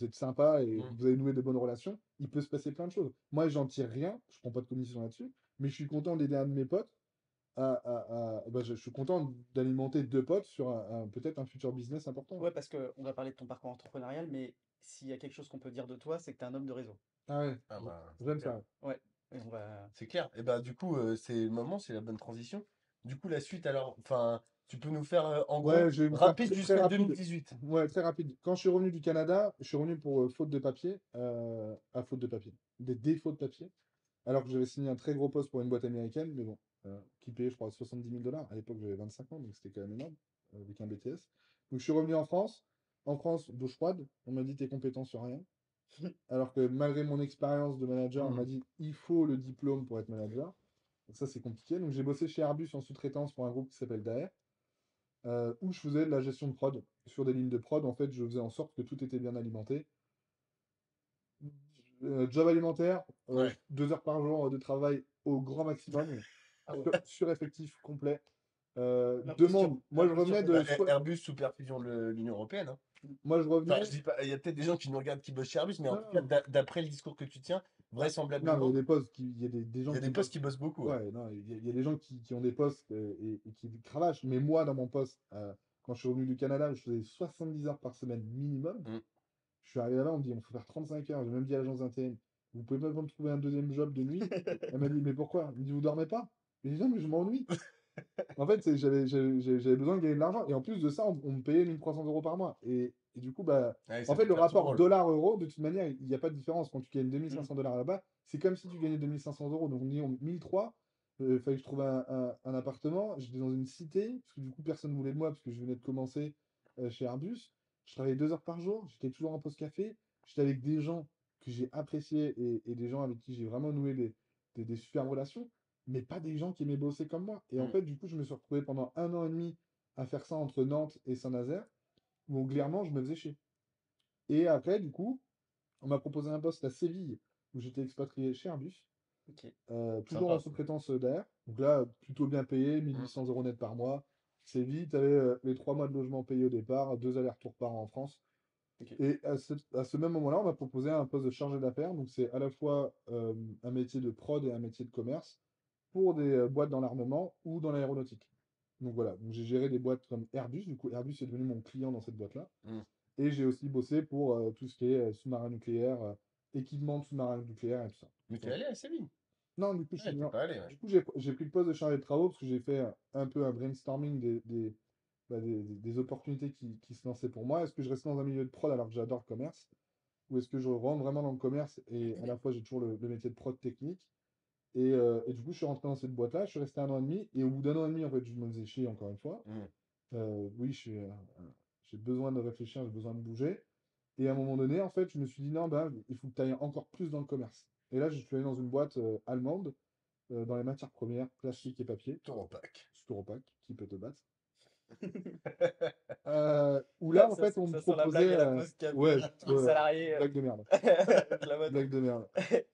êtes sympa et Mm. vous avez noué de bonnes relations, il peut se passer plein de choses. Moi, j'en tire rien, je prends pas de commission là-dessus, mais je suis content d'aider un de mes potes. Bah, je suis content d'alimenter deux potes sur peut-être un futur business important. Ouais, parce qu'on va parler de ton parcours entrepreneurial, mais s'il y a quelque chose qu'on peut dire de toi, c'est que t'es un homme de réseau. Ah ouais, Ah bah, j'aime c'est clair. ça. Ouais. Et on va... C'est clair. Et bah, du coup, c'est le moment, c'est la bonne transition. Du coup, la suite, alors, enfin, tu peux nous faire, en Ouais, gros, je vais vous faire rapide très, très jusqu'à rapide. 2018. Ouais, très rapide. Quand je suis revenu du Canada, je suis revenu pour faute de papier, à faute de papier, des défauts de papier, alors que j'avais signé un très gros poste pour une boîte américaine, mais bon, qui payait, je crois, 70 000 $. À l'époque, j'avais 25 ans, donc c'était quand même énorme, avec un BTS. Donc je suis revenu en France. En France, douche froide, on m'a dit t'es compétent sur rien. Alors que malgré mon expérience de manager, on m'a Mm. dit il faut le diplôme pour être manager. Donc ça, c'est compliqué. Donc j'ai bossé chez Airbus en sous-traitance pour un groupe qui s'appelle Daher, où je faisais de la gestion de prod. Sur des lignes de prod, en fait, je faisais en sorte que tout était bien alimenté. Job alimentaire, Ouais. 2 heures par jour de travail au grand maximum, Ah ouais. sur effectif complet. L'imposture. Demande, moi je L'imposture revenais des de. Bah, Airbus sous perfusion de l'Union européenne, hein. Moi je Enfin, revenais. je dis pas, il y a peut-être des gens qui nous regardent qui bossent chez Airbus, mais en Non, tout cas, non, d'après le discours que tu tiens, non, mais il y a vraisemblablement, des postes, il y a des il y gens a qui des postes bossent. qui bossent beaucoup, ouais. Ouais, non, il y a des gens qui ont des postes et qui cravachent. Mais moi, dans mon poste, quand je suis revenu du Canada, je faisais 70 heures par semaine minimum. Mm. Je suis arrivé là, on me dit, on faut faire 35 heures. J'ai même dit à l'agence d'intérim, vous pouvez même me trouver un deuxième job de nuit. Elle m'a dit, mais pourquoi? Elle me dit, vous dormez pas? Mais je dis, non, mais je m'ennuie. En fait, j'avais besoin de gagner de l'argent. Et en plus de ça, on me payait 1 300 € par mois. Et du coup, bah, Ouais, en ça fait, peut le faire tout rapport drôle. dollar-euro, de toute manière, il n'y a pas de différence. Quand tu gagnes 2500 Mm. $ là-bas, c'est comme si tu gagnais 2500 €. Donc, disons 1300. Il fallait que je trouve un appartement. J'étais dans une cité, parce que du coup, personne ne voulait de moi, parce que je venais de commencer chez Airbus. Je travaillais 2 heures par jour. J'étais toujours en pause café. J'étais avec des gens que j'ai appréciés et des gens avec qui j'ai vraiment noué des super relations, mais pas des gens qui aimaient bosser comme moi. Et en Mm. fait, du coup, je me suis retrouvé pendant 1 an et demi à faire ça entre Nantes et Saint-Nazaire, où clairement, je me faisais chier. Et après, du coup, on m'a proposé un poste à Séville, où j'étais expatrié chez Airbus. Ok. Toujours en Sympa. sous-traitance derrière. Donc là, plutôt bien payé, Mm. 1800 euros net par mois. C'est vite, tu avais les 3 mois de logement payés au départ, 2 allers-retours par an en France. Ok. Et à ce même moment-là, on m'a proposé un poste de chargé d'affaires. Donc c'est à la fois un métier de prod et un métier de commerce pour des boîtes dans l'armement ou dans l'aéronautique. Donc voilà, donc j'ai géré des boîtes comme Airbus. Du coup, Airbus est devenu mon client dans cette boîte-là. Mm. Et j'ai aussi bossé pour tout ce qui est sous-marin nucléaire, équipement de sous-marin nucléaire et tout ça. Mais t'es Donc, allé à Séville. non, du coup, Ouais, t'es non. pas allé, ouais. Du coup, j'ai pris le poste de chargé de travaux parce que j'ai fait un peu un brainstorming des opportunités qui se lançaient pour moi. Est-ce que je reste dans un milieu de prod alors que j'adore le commerce? Ou est-ce que je rentre vraiment dans le commerce et à la fois j'ai toujours le métier de prod technique? Et du coup, je suis rentré dans cette boîte-là, je suis resté 1 an et demi, et au bout d'1 an et demi, en fait, je me faisais chier encore une fois. Mm. Oui, j'ai besoin de réfléchir, j'ai besoin de bouger. Et à un moment donné, en fait, je me suis dit, non, ben, il faut que tu ailles encore plus dans le commerce. Et là, je suis allé dans une boîte allemande, dans les matières premières, plastique et papier, Tauropac. Sturopac, qui peut te battre. Où là, en fait, on me Ça sent la blague proposait. à la pause qui a Ouais, tous les salariés blague de merde. de la mode. Blague de merde.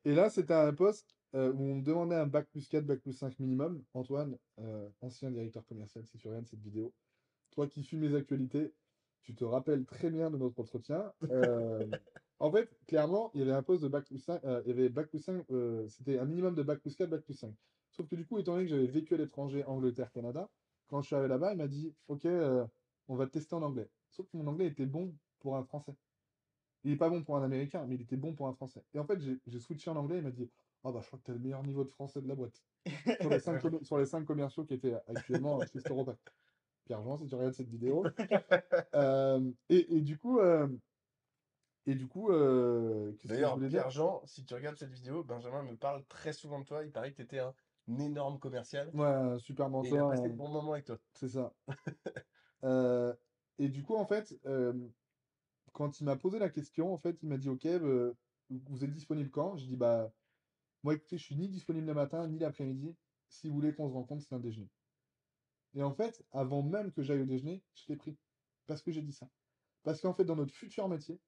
Et là, c'était un poste où on me demandait un bac+4, bac+5 minimum. Antoine, ancien directeur commercial, si tu regardes cette vidéo, toi qui suis mes actualités, tu te rappelles très bien de notre entretien. En fait, clairement, il y avait un poste de bac+5, il y avait bac+5, c'était un minimum de bac+4, bac+5. Sauf que du coup, étant donné que j'avais vécu à l'étranger, Angleterre, Canada, quand je suis arrivé là-bas, il m'a dit, OK, on va te tester en anglais. Sauf que mon anglais était bon pour un Français. Il est pas bon pour un Américain, mais il était bon pour un Français. Et en fait, j'ai switché en anglais, il m'a dit, oh bah je crois que tu as le meilleur niveau de français de la boîte. Sur les 5 commerciaux qui étaient actuellement chez Storopac. Pierre-Jean, si tu regardes cette vidéo. Euh, et, et du coup, euh, qu'est-ce que je D'ailleurs, voulais dire? Pierre-Jean, si tu regardes cette vidéo, Benjamin me parle très souvent de toi. Il paraît que tu étais un énorme commercial Ouais, un super et il a mentor, passé de bons moments avec toi. c'est ça. Euh, et du coup, en fait, quand il m'a posé la question, en fait, il m'a dit, OK, vous êtes disponible quand? Je dis, bah, moi, écoutez, je suis ni disponible le matin, ni l'après-midi. Si vous voulez qu'on se rencontre, c'est un déjeuner. Et en fait, avant même que j'aille au déjeuner, je l'ai pris. Parce que j'ai dit ça. Parce qu'en fait, dans notre futur métier,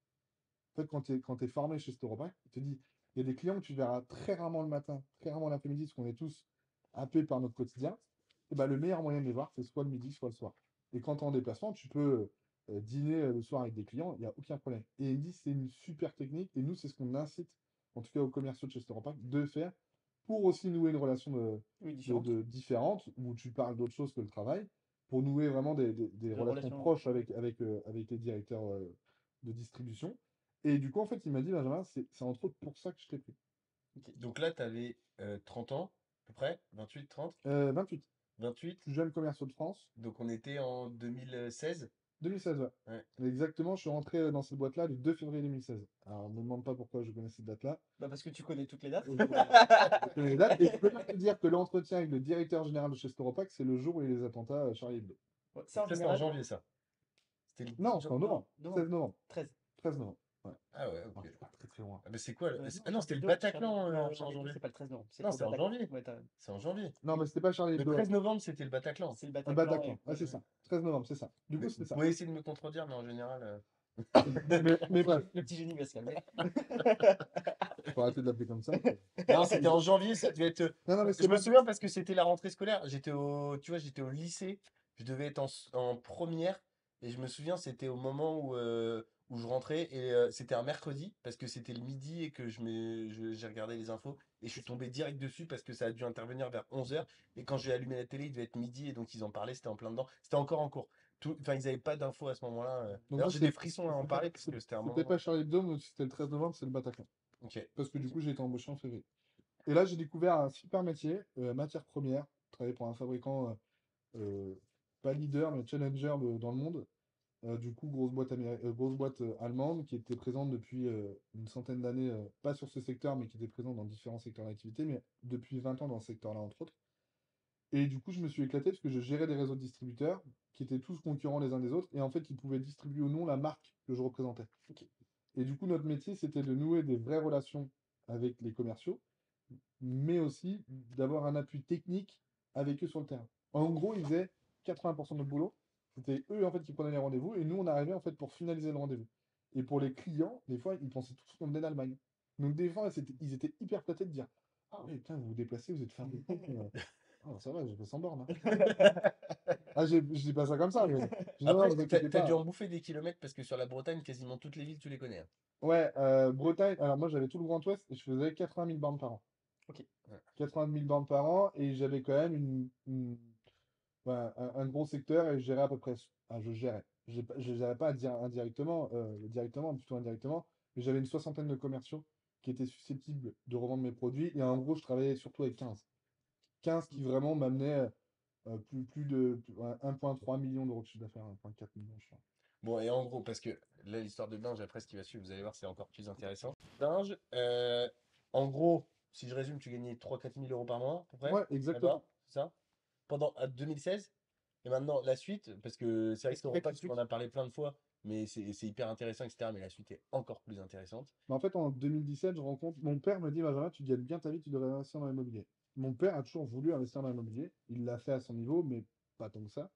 en fait, quand tu es formé chez Storopac, il te dit, il y a des clients que tu verras très rarement le matin, très rarement l'après-midi, parce qu'on est tous happés par notre quotidien. Et ben, le meilleur moyen de les voir, c'est soit le midi, soit le soir. Et quand tu es en déplacement, tu peux dîner le soir avec des clients, il n'y a aucun problème. Et il me dit, c'est une super technique, et nous, c'est ce qu'on incite, en tout cas aux commerciaux de chez Storopac, de faire pour aussi nouer une relation Oui, différente. différente, où tu parles d'autre chose que le travail, pour nouer vraiment des De relations relation. proches avec les directeurs de distribution. Et du coup, en fait, il m'a dit, Benjamin, c'est entre autres pour ça que je t'ai pris. Ok. Donc là, tu avais 30 ans, à peu près, 28, 30, 28, 28. plus jeune commercial de France, Donc on était en 2016. 2016, ouais. Ouais. Exactement, je suis rentré dans cette boîte-là le 2 février 2016. Alors, ne me demande pas pourquoi je connais cette date-là. Bah parce que tu connais toutes les dates. Je connais les dates, et je peux même te dire que l'entretien avec le directeur général de chez Storopac, c'est le jour où il y a eu les attentats à Charlie Hebdo. Ouais, ça en Ça, c'était en général. janvier, ça. C'était le 10 Non, c'était en novembre. novembre. Non, 16 novembre. 13. 13 novembre. Ouais. Ah ouais, Non, ok. c'est pas très très loin. Ah, mais c'est quoi Non, Ah non, c'était le Charlie Hebdo, Bataclan non, en Charlie Hebdo, janvier. c'est pas le 13 novembre. C'est Non, pour le c'est en Bataclan. janvier. Ouais, C'est en janvier. Non, mais c'était pas Charlie Le Hebdo. 13 novembre, c'était le Bataclan. C'est le Un Bataclan. Bataclan. Ah, Ouais, c'est ouais. ça. 13 novembre, c'est ça. Du coup, Mais c'était vous ça. pouvez essayer de me contredire, mais en général. Mais bref, Le petit génie va se calmer. faut arrêter de l'appeler comme ça. Non, c'était en janvier, ça devait être. Non, non, mais Je c'est me bon. souviens parce que c'était la rentrée scolaire. Tu vois, j'étais au lycée. Je devais être en première. Et je me souviens, c'était au moment où je rentrais. Et c'était un mercredi parce que c'était le midi et que j'ai regardé les infos. Et je suis tombé direct dessus parce que ça a dû intervenir vers 11h. Et quand j'ai allumé la télé, il devait être midi. Et donc, ils en parlaient. C'était en plein dedans. C'était encore en cours. Enfin, ils n'avaient pas d'infos à ce moment-là. Donc, D'ailleurs, non, j'ai des frissons à en parler parce que c'était un c'était moment. pas Charlie Hebdo, mais c'était le 13 novembre, c'est le Bataclan. Ok. Parce que du Ok. coup, j'ai été embauché en février. Et là, j'ai découvert un super métier, matière première. Travailler pour un fabricant, euh, pas leader, mais challenger dans le monde. Du coup, grosse boîte allemande qui était présente depuis une centaine d'années, pas sur ce secteur, mais qui était présente dans différents secteurs d'activité, mais depuis 20 ans dans ce secteur-là, entre autres. Et du coup, je me suis éclaté parce que je gérais des réseaux de distributeurs qui étaient tous concurrents les uns des autres, et en fait, ils pouvaient distribuer ou non la marque que je représentais. Ok. Et du coup, notre métier, c'était de nouer des vraies relations avec les commerciaux, mais aussi d'avoir un appui technique avec eux sur le terrain. En gros, ils faisaient 80% de notre boulot. C'était eux, en fait, qui prenaient les rendez-vous, et nous, on arrivait, en fait, pour finaliser le rendez-vous. Et pour les clients, des fois, ils pensaient tous qu'on venait d'Allemagne. Donc, des fois, ils étaient hyper flattés de dire, Ah oui, putain, vous vous déplacez, vous êtes fabricant. Oh, ça va, j'ai fait 100 bornes. Hein. Ah, je dis pas ça comme ça, mais je dis, non, Après, vous inquiétez t'as dû pas. en bouffer des kilomètres parce que sur la Bretagne, quasiment toutes les villes, tu les connais. Hein. Ouais, Bretagne, alors moi j'avais tout le Grand Ouest et je faisais 80 000 bornes par an. Ok. 80 000 bornes par an et j'avais quand même ouais, un gros secteur et je gérais à peu près. Ah, je gérais. Je gérais pas indirectement, directement, plutôt indirectement, mais j'avais une soixantaine de commerciaux qui étaient susceptibles de revendre mes produits et en gros je travaillais surtout avec 15. 15 qui vraiment m'amenaient ouais, 1,3 million d'euros de chiffre d'affaires, 1,4 million, je crois. Bon, et en gros, parce que là, l'histoire de Binge, après ce qui va suivre, vous allez voir, c'est encore plus intéressant. Binge, en gros, si je résume, tu gagnais 3 000 à 4 000 euros par mois, à peu près, Ouais, là-bas, exactement. c'est ça? Pendant 2016. Et maintenant, la suite, parce que c'est vrai que Qu'est-ce qui ton fait que repas, tu tu m'en switches? as parlé plein de fois, mais c'est hyper intéressant, etc. Mais la suite est encore plus intéressante. Mais en fait, en 2017, je rencontre. Mon père me dit, Benjamin, tu gagnes bien ta vie, tu devrais investir dans l'immobilier. Mon père a toujours voulu investir dans l'immobilier. Il l'a fait à son niveau, mais pas tant que ça.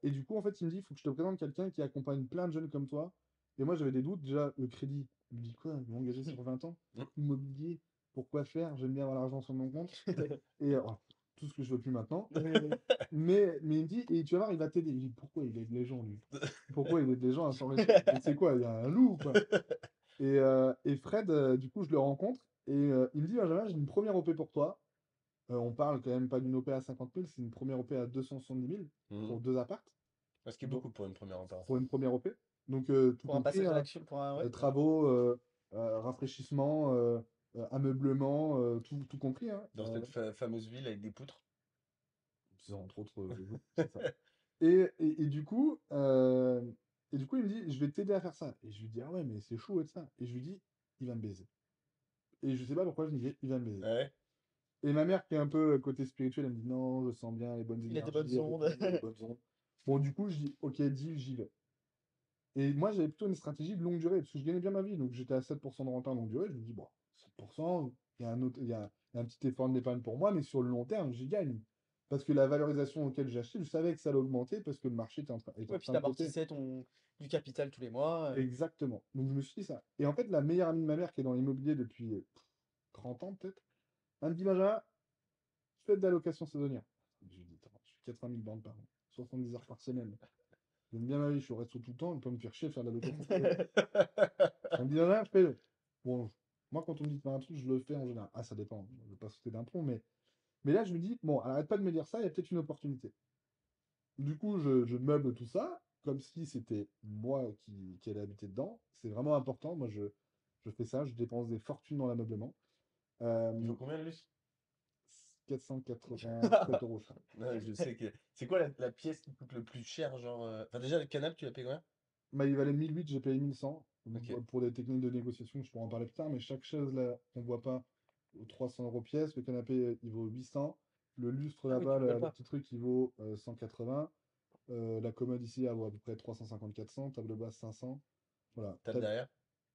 Et du coup, en fait, il me dit, il faut que je te présente quelqu'un qui accompagne plein de jeunes comme toi. Et moi, j'avais des doutes. Déjà, le crédit, il me dit quoi? Ils vont engager sur 20 ans? Immobilier, pourquoi faire? J'aime bien avoir l'argent sur mon compte. Et oh, tout ce que je veux plus maintenant. Mais il me dit, et tu vas voir, il va t'aider. Je dis, pourquoi il aide les gens, lui? Pourquoi il aide les gens à s'enrichir? Mais c'est quoi? Il y a un loup, quoi. Et Fred, du coup, je le rencontre et il me dit, Benjamin, j'ai une première OP pour toi. On parle quand même pas d'une OP à 50 000, c'est une première OP à 270 000 Mhm. pour 2 apparts. Ce qui est Donc, beaucoup pour une première pour opération. une première OP. Donc, tout Pour un compris, passage à hein, l'action, pour un. Ouais. travaux, rafraîchissement, ameublement, tout compris. Hein. Dans cette fameuse ville avec des poutres. C'est entre autres, oui, c'est ça. Et du coup, il me dit, je vais t'aider à faire ça. Et je lui dis, ah ouais, mais c'est chaud et ça. Et je lui dis, il va me baiser. Et je sais pas pourquoi je me dis, il va me baiser. Ouais. Et ma mère, qui est un peu côté spirituel, elle me dit non, je sens bien les bonnes Il a des bonnes énergies avec ondes. lui, les bonnes ondes. Bon, du coup, je dis ok, dis, j'y vais. Et moi, j'avais plutôt une stratégie de longue durée, parce que je gagnais bien ma vie. Donc, j'étais à 7% de renta longue durée. Je me dis, bon, 7%, il y a un petit effort de l'épargne pour moi, mais sur le long terme, j'y gagne. Parce que la valorisation auquel j'ai acheté, je savais que ça allait augmenter parce que le marché est en Ouais, puis train de péter. t'amortissais du capital tous les mois. Exactement. Donc, je me suis dit ça. Et en fait, la meilleure amie de ma mère, qui est dans l'immobilier depuis 30 ans peut-être, elle me dit, Benjamin, faites de la location saisonnière. Je lui dis, attends, je fais 80 000 bornes par an, 70 heures par semaine. J'aime bien ma vie, je suis au resto tout le temps, il peut me faire chier de faire de la location saisonnière. Elle me dit, non, fais-le. Bon, moi, quand on me dit de faire un truc, je le fais en général. Ah, ça dépend, je ne veux pas sauter d'un pont, mais là, je me dis, bon, arrête pas de me dire ça, il y a peut-être une opportunité. Du coup, je meuble tout ça, comme si c'était moi qui allais habiter dedans. C'est vraiment important. Moi, je fais ça, je dépense des fortunes dans l'ameublement. Il Euh, faut combien, Luce? 487 euros, je crois. Non, je sais que. C'est quoi la pièce qui coûte le plus cher, genre. Enfin, déjà, le canapé, tu l'as payé combien? Bah, il valait 1 800, j'ai payé 1 100. Ok. Pour des techniques de négociation, je pourrais en parler plus tard, mais chaque chaise là, qu'on voit pas, vaut 300 euros pièce. Le canapé, il vaut 800. Le lustre Ah oui, là-bas, tu rigoles le pas. petit truc, il vaut 180. La commode ici, elle vaut à peu près 350-400. Table basse, 500. Voilà. Table derrière?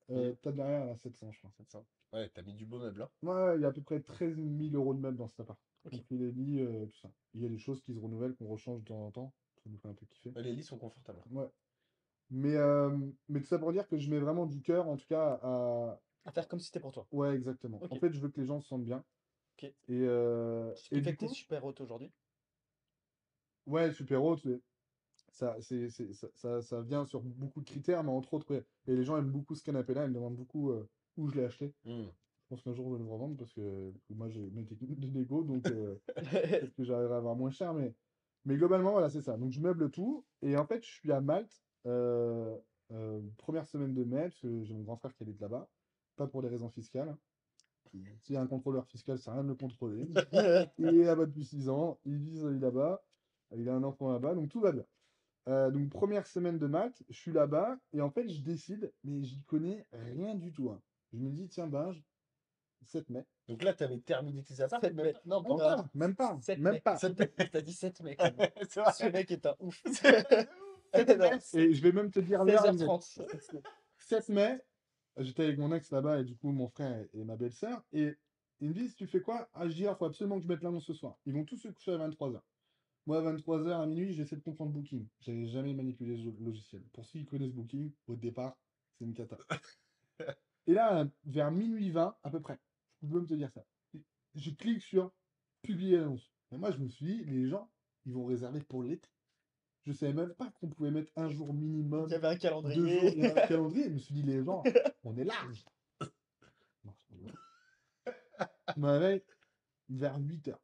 1000? Table derrière, elle a 700, je crois. 700. Ouais, t'as mis du beau meuble, hein. Ouais, il y a à peu près 13 000 euros de meubles dans cet appart. Ok. Compris les lits, tout ça. Il y a des choses qui se renouvellent, qu'on rechange de temps en temps. Ça nous fait un peu kiffer. Ouais, les lits sont confortables. Ouais. Mais tout ça pour dire que je mets vraiment du cœur, en tout cas, à. À faire comme si c'était pour toi. Ouais, exactement. En Ok. fait, je veux que les gens se sentent bien. Ok. Ce Et qui fait du que t'es coup, super haute aujourd'hui. ouais, super haute, ça vient sur beaucoup de critères, mais entre autres, ouais. Et les gens aiment beaucoup ce canapé-là, ils me demandent beaucoup où je l'ai acheté. Hmm. Je pense qu'un jour, je vais le revendre parce que moi, j'ai mes techniques de négo, donc peut-être que j'arriverai à avoir moins cher, mais globalement, voilà, c'est ça. Donc, je meuble tout. Et en fait, je suis à Malte, première semaine de mai, parce que j'ai mon grand frère qui habite là-bas. Pas pour des raisons fiscales. S'il y a un contrôleur fiscal, ça sert à rien de le contrôler. Il est là-bas depuis 6 ans, il vit sa vie là-bas, il a un enfant là-bas, donc tout va bien. Donc première semaine de maths, je suis là-bas, et en fait je décide, mais j'y connais rien du tout. Hein. Je me dis, tiens, Binge, 7 mai. Donc là, t'avais terminé tes apparts? 7 Même mai. pas. Non, pas Même encore. pas, même pas, 7 même mai. pas. T'as dit 7 mai quand même. C'est Ce vrai. mec est un ouf. 7 Non, mai. Et je vais même te dire l'heure exacte. 16h30. 7 mai, j'étais avec mon ex là-bas, et du coup mon frère et ma belle-sœur, et ils me disent, tu fais quoi? Ah, je dis, il faut absolument que je mette l'annonce ce soir. Ils vont tous se coucher à 23h. Moi, à 23h à minuit, j'essaie de comprendre Booking. J'avais jamais manipulé ce logiciel. Pour ceux qui connaissent Booking, au départ, c'est une cata. Et là, vers minuit 20, à peu près, je peux même te dire ça. je clique sur publier l'annonce. Et moi, je me suis dit, les gens, ils vont réserver pour l'été. Je savais même pas qu'on pouvait mettre un jour Il y minimum, avait un 2 jours, calendrier. il y avait un calendrier. Je me suis dit, les gens, on est large. Non, c'est pas vrai. Je me réveille vers 8h.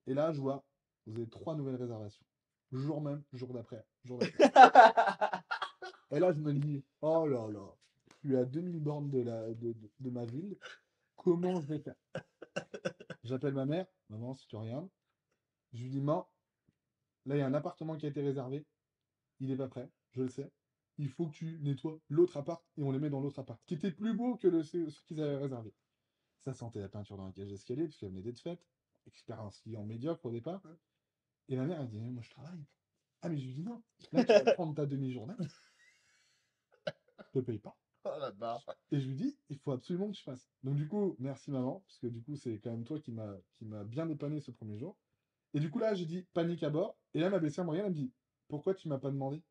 Et là, je vois, vous avez 3 nouvelles réservations. Jour même, jour d'après, jour d'après. Et là, je me dis, oh là là, je suis à 2000 bornes de ma ville. Comment je vais faire? J'appelle ma mère. Maman, si tu regardes. Je lui dis, maman, là, il y a un appartement qui a été réservé. Il n'est pas prêt, je le sais. Il faut que tu nettoies l'autre appart et on les met dans l'autre appart, qui était plus beau que ce qu'ils avaient réservé. Ça sentait la peinture dans la cage d'escalier, parce qu'elle venait d'être faite. Expérience client médiocre au départ. Et ma mère, elle dit, moi, je travaille. Ah, mais je lui dis, non, là, tu vas prendre ta demi-journée. Je te paye pas. Oh la barre. Et je lui dis, il faut absolument que tu fasses. Donc, du coup, merci maman, parce que du coup, c'est quand même toi qui m'a bien dépanné ce premier jour. Et du coup, là, j'ai dit, panique à bord. Et là, ma belle-sœur me regarde, elle me dit, pourquoi tu m'as pas demandé?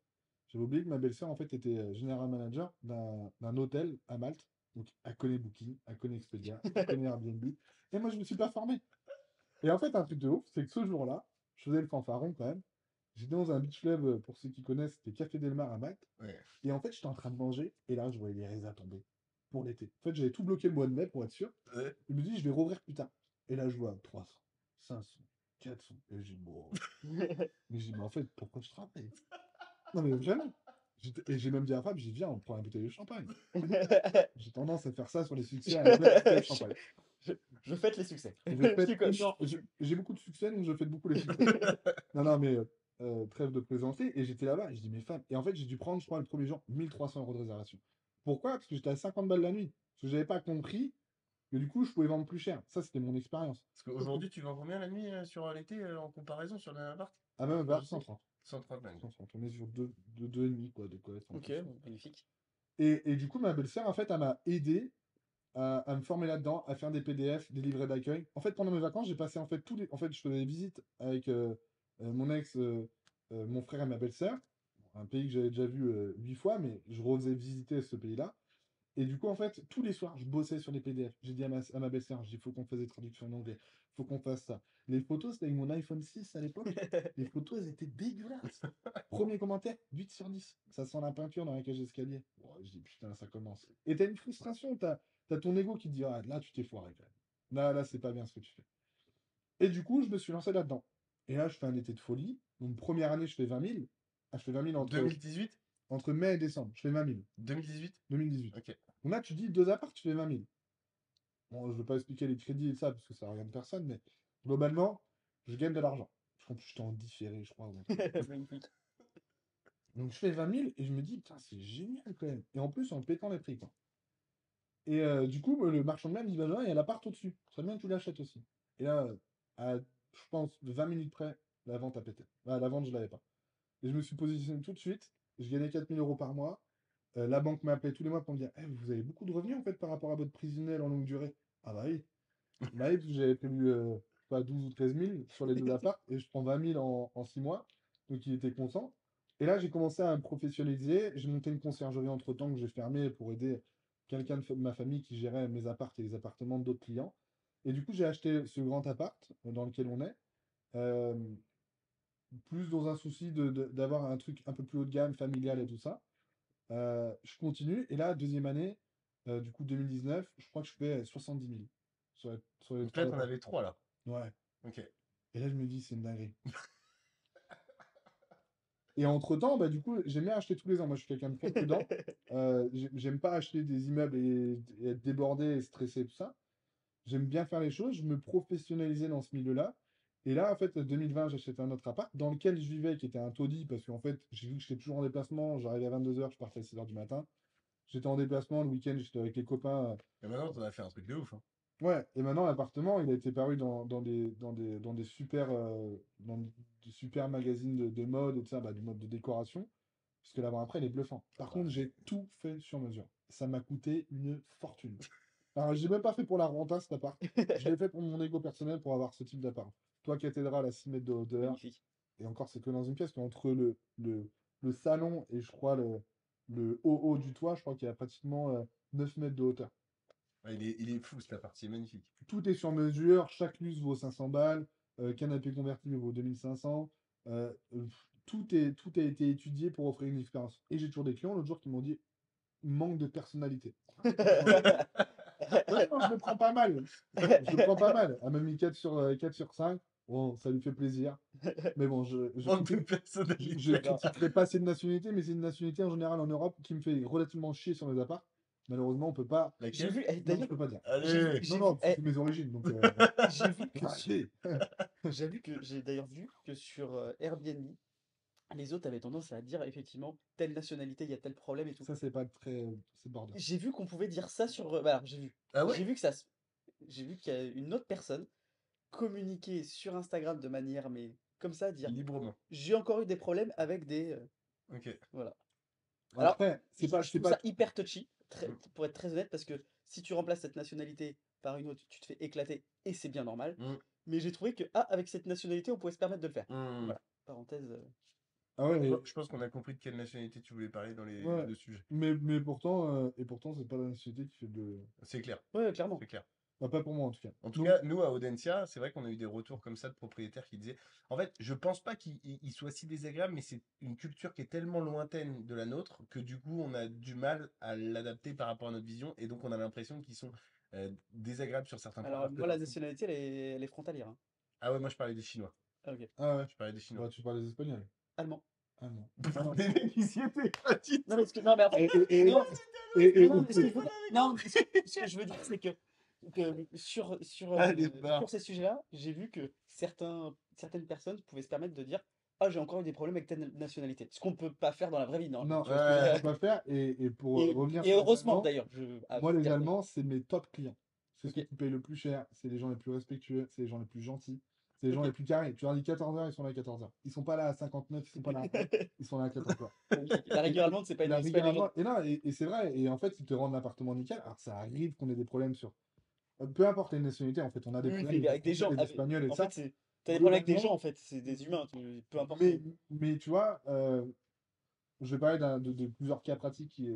J'avais oublié que ma belle-sœur, en fait, était general manager d'un hôtel à Malte. Donc, elle connaît Booking, elle connaît Expedia, elle connaît Airbnb. Et moi, je me suis pas formé. Et en fait, un truc de ouf, c'est que ce jour-là, je faisais le fanfaron quand même. J'étais dans un beach club, pour ceux qui connaissent, c'était Café Del Mar à Malte. Ouais. Et en fait, j'étais en train de manger. Et là, je voyais les résas tomber pour l'été. En fait, j'avais tout bloqué le mois de mai pour être sûr. Ouais. Je me dis, je vais rouvrir plus tard. Et là, je vois 300, 500, 400. Et je dis, bon. Mais je dis, mais en fait, pourquoi je travaille? Non, mais vraiment. Et j'ai même dit à Fab, j'ai dit, viens, on prend une bouteille de champagne. J'ai tendance à faire ça sur les succès, à ouvrir une bouteille de champagne. Je fête les succès. Je Je fête t'y coche. j'ai beaucoup de succès, donc je fête beaucoup les succès. Non, non, mais trêve de plaisanter. Et j'étais là-bas, et je dis, mais Fab. Et en fait, j'ai dû prendre, je crois, le premier jour, 1300 € de réservation. Pourquoi? Parce que j'étais à 50 balles la nuit. Parce que j'avais pas compris que du coup, je pouvais vendre plus cher. Ça, c'était mon expérience. Parce qu'aujourd'hui, tu vends combien la nuit sur l'été en comparaison sur le même appart? Ah, même vers Je sais. 130. 130 la nuit. 130. On est sur 2,5, quoi, de quoi être en Ok, plus. magnifique. Et du coup, ma belle-sœur, en fait, elle m'a aidé à me former là-dedans, à faire des PDF, des livrets d'accueil. En fait, pendant mes vacances, j'ai passé en fait En fait, je faisais des visites avec mon ex, mon frère et ma belle-sœur. Un pays que j'avais déjà vu 8 fois, mais je refaisais visiter ce pays-là. Et du coup, en fait, tous les soirs, je bossais sur les PDF. J'ai dit à ma belle-sœur, j'ai dit, il faut qu'on fasse des traductions en anglais. Il faut qu'on fasse ça. Les photos, c'était avec mon iPhone 6 à l'époque. Les photos, elles étaient dégueulasses. Premier commentaire, 8 sur 10. Ça sent la peinture dans la cage d'escalier. Oh, je dis, putain, ça commence. Et t'as une frustration, t'as ton ego qui te dit, ah, là, tu t'es foiré quand même. Là, c'est pas bien ce que tu fais. Et du coup, je me suis lancé là-dedans. Et là, je fais un été de folie. Donc, première année, je fais 20 000. Ah, je fais 20 000 2018? entre mai et décembre. Je fais 20 000. 2018? 2018. Ok. Donc là, tu dis 2 apparts, tu fais 20 000. Bon, je ne veux pas expliquer les crédits et ça, parce que ça regarde personne, mais globalement, je gagne de l'argent. En plus, j'étais en différé, je crois. Magnifique. Donc, je fais 20 000 et je me dis, putain, c'est génial quand même. Et en plus, en pétant les prix, quoi. Et du coup, le marchand de biens me dit, Benjamin, il y a l'appart au-dessus. Ça bien que tu l'achètes aussi. Et là, à, je pense, 20 minutes près, la vente a pété. Bah, la vente, je l'avais pas. Et je me suis positionné tout de suite. Je gagnais 4 000 € par mois. La banque m'appelait tous les mois pour me dire, Eh, vous avez beaucoup de revenus en fait par rapport à votre prévisionnel en longue durée. Ah bah oui. Bah oui, parce que j'avais prévu pas 12 ou 13 000 sur les 2 apparts et je prends 20 000 en 6 mois. Donc il était content. Et là, j'ai commencé à me professionnaliser. J'ai monté une conciergerie entre-temps que j'ai fermée pour aider quelqu'un de ma famille qui gérait mes apparts et les appartements d'autres clients. Et du coup, j'ai acheté ce grand appart dans lequel on est. euh, Plus dans un souci d'avoir un truc un peu plus haut de gamme, familial et tout ça. Je continue. Et là, deuxième année, du coup 2019, je crois que je fais 70 000 sur les Donc là, 3 t'en apparts. avais 3 là. Ouais. Ok. Et là, je me dis, c'est une dinguerie. Et entre-temps, bah, du coup, j'aime bien acheter tous les ans. Moi, je suis quelqu'un de très prudent. J'aime pas acheter des immeubles et être débordé et stressé, tout ça. J'aime bien faire les choses. Je me professionnalisais dans ce milieu-là. Et là, en fait, 2020, j'achète un autre appart dans lequel je vivais, qui était un taudis, parce qu'en fait, j'ai vu que j'étais toujours en déplacement. J'arrivais à 22h, je partais à 6h du matin. J'étais en déplacement le week-end, j'étais avec les copains. Et maintenant, t'en as fait un truc de ouf. Hein. Ouais, et maintenant l'appartement, il a été paru dans des super magazines de mode et tout ça, bah, du mode de décoration, puisque l'avant-après, il est bluffant. Par contre, j'ai tout fait sur mesure. Ça m'a coûté une fortune. Alors, je l'ai même pas fait pour la renta, cet appart. Je l'ai fait pour mon ego personnel pour avoir ce type d'appart. Toi, cathédrale à 6 mètres de hauteur, Magnifique. et encore, c'est que dans une pièce, entre le salon et je crois le haut du toit, je crois qu'il y a pratiquement 9 mètres de hauteur. Il est fou, cette partie est magnifique. Tout est sur mesure, chaque luce vaut 500 balles, canapé convertible vaut 2500. Tout a été étudié pour offrir une expérience. Et j'ai toujours des clients l'autre jour qui m'ont dit manque de personnalité. Ouais, non, je le prends pas mal. Je le prends pas mal. Elle m'a mis 4 sur 5. Bon, ça lui fait plaisir. Mais bon, Manque de personnalité. je critiquerai pas cette nationalité, mais c'est une nationalité en général en Europe qui me fait relativement chier sur les apparts. Malheureusement, on peut pas. J'ai Laquelle? vu, Non, je d'ailleurs, peux pas dire. Allez! j'ai Non, vu, non, c'est mes origines. Donc, j'ai vu que craché. j'ai d'ailleurs vu que sur Airbnb, les autres avaient tendance à dire effectivement telle nationalité, il y a tel problème et tout. Ça, c'est pas très. C'est border. J'ai vu qu'on pouvait dire ça sur. Bah, alors, j'ai vu. Ah ouais? J'ai vu j'ai vu qu'il y a une autre personne communiquer sur Instagram de manière, mais comme ça, dire Librement. j'ai encore eu des problèmes avec des. Ok. Voilà. Alors, Après, je c'est trouve pas. ça hyper touchy, Mm. pour être très honnête, parce que si tu remplaces cette nationalité par une autre, tu te fais éclater et c'est bien normal. Mm. Mais j'ai trouvé que, avec cette nationalité, on pouvait se permettre de le faire. Mm. Voilà. Parenthèse. Ah ouais, Je pense qu'on a compris de quelle nationalité tu voulais parler dans les ouais. deux sujets. Mais pourtant, c'est pas la nationalité qui fait de. C'est clair, Ouais, clairement. c'est clair. Bah, pas pour moi en tout cas. En tout Donc, cas, nous, à Audencia, c'est vrai qu'on a eu des retours comme ça de propriétaires qui disaient, en fait, je pense pas qu'il soit si désagréable, mais c'est une culture qui est tellement lointaine de la nôtre que du coup, on a du mal à l'adapter par rapport à notre vision, et donc on a l'impression qu'ils sont désagréables sur certains points. Alors, alors que moi, la dans- nationalité, elle est frontalière. Hein. Ah ouais, moi je parlais des Chinois. Ah, ok. ah ouais. Je parlais des Chinois. Bah, tu parles des Espagnols. Allemand. Ah non. Des mecs qui s'y étaient pas dit. Non, mais, non, mais en fait, non, non, mais ce que je veux dire, c'est que Ah, les barres. sur ces sujets-là, j'ai vu que certaines personnes pouvaient se permettre de dire ah, j'ai encore eu des problèmes avec telle nationalité. Ce qu'on peut pas faire dans la vraie vie, non. Non, Tu vois ce que je veux on dire peut pas faire. Et pour revenir Et sur les heureusement, Allemands, d'ailleurs. moi, les dire- Allemands, c'est mes top clients. C'est ceux Ok, qui payent le plus cher, c'est les gens les plus respectueux, c'est les gens les plus gentils, c'est les gens ok. les plus carrés. Tu leur dis 14h, ils sont là à 14h. Ils sont pas là à 59, ils sont pas là à 1, ils sont là à 14h. La rigueur Et allemande, c'est pas la c'est pas une rigueur légende. allemande, et non, et c'est vrai, et en fait, ils te rendent l'appartement nickel. Alors, ça arrive qu'on ait des problèmes sur. Peu importe les nationalités, en fait, on a des Oui, problèmes oui, avec mais les avec des Français, gens. les Espagnols et En ça. fait, t'as des problèmes avec des gens, Globalement, en fait. C'est des humains. Peu importe. mais tu vois, je vais parler de plusieurs cas pratiques qui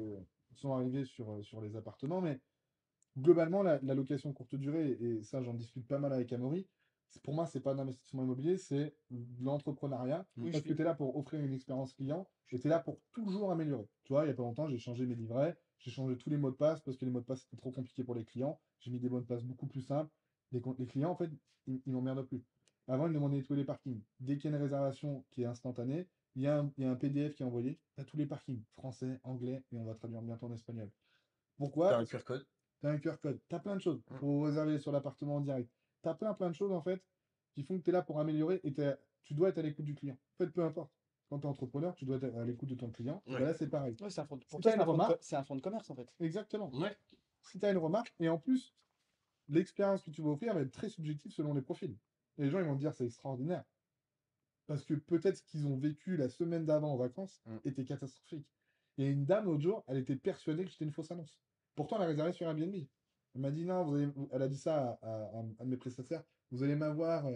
sont arrivés sur les appartements, mais globalement, la location courte durée, et ça, j'en discute pas mal avec Amaury, pour moi, c'est pas un investissement immobilier, c'est de l'entrepreneuriat, Oui, parce que tu es là pour offrir une expérience client, et tu es là pour toujours améliorer. Tu vois, il y a pas longtemps, j'ai changé mes livrets, j'ai changé tous les mots de passe, parce que les mots de passe, c'était trop compliqué pour les clients. J'ai mis des mots de passe beaucoup plus simples. Les clients, en fait, ils n'emmerdent plus. Avant, ils me demandaient de nettoyer les parkings. Dès qu'il y a une réservation qui est instantanée, il y a un PDF qui est envoyé à tous les parkings, français, anglais, et on va traduire bientôt en espagnol. Pourquoi? T'as un Parce que QR code. tu as un QR code, tu as plein de choses. Mm. Faut réserver sur l'appartement en direct. Tu as plein de choses, en fait, qui font que tu es là pour améliorer et tu dois être à l'écoute du client. En fait, peu importe. Quand tu es entrepreneur, tu dois être à l'écoute de ton client. Et ben Ouais. là, c'est pareil. Ouais, pour Si tu toi, as une remarque, c'est un fonds de commerce, en fait. exactement. Ouais. Si tu as une remarque, et en plus, l'expérience que tu vas offrir va être très subjective selon les profils. Et les gens, ils vont te dire c'est extraordinaire. Parce que peut-être ce qu'ils ont vécu la semaine d'avant en vacances Mm. était catastrophique. Il y a une dame l'autre jour, elle était persuadée que j'étais une fausse annonce. Pourtant, elle a réservé sur Airbnb. Elle m'a dit non, elle a dit ça à un de mes prestataires, vous allez m'avoir,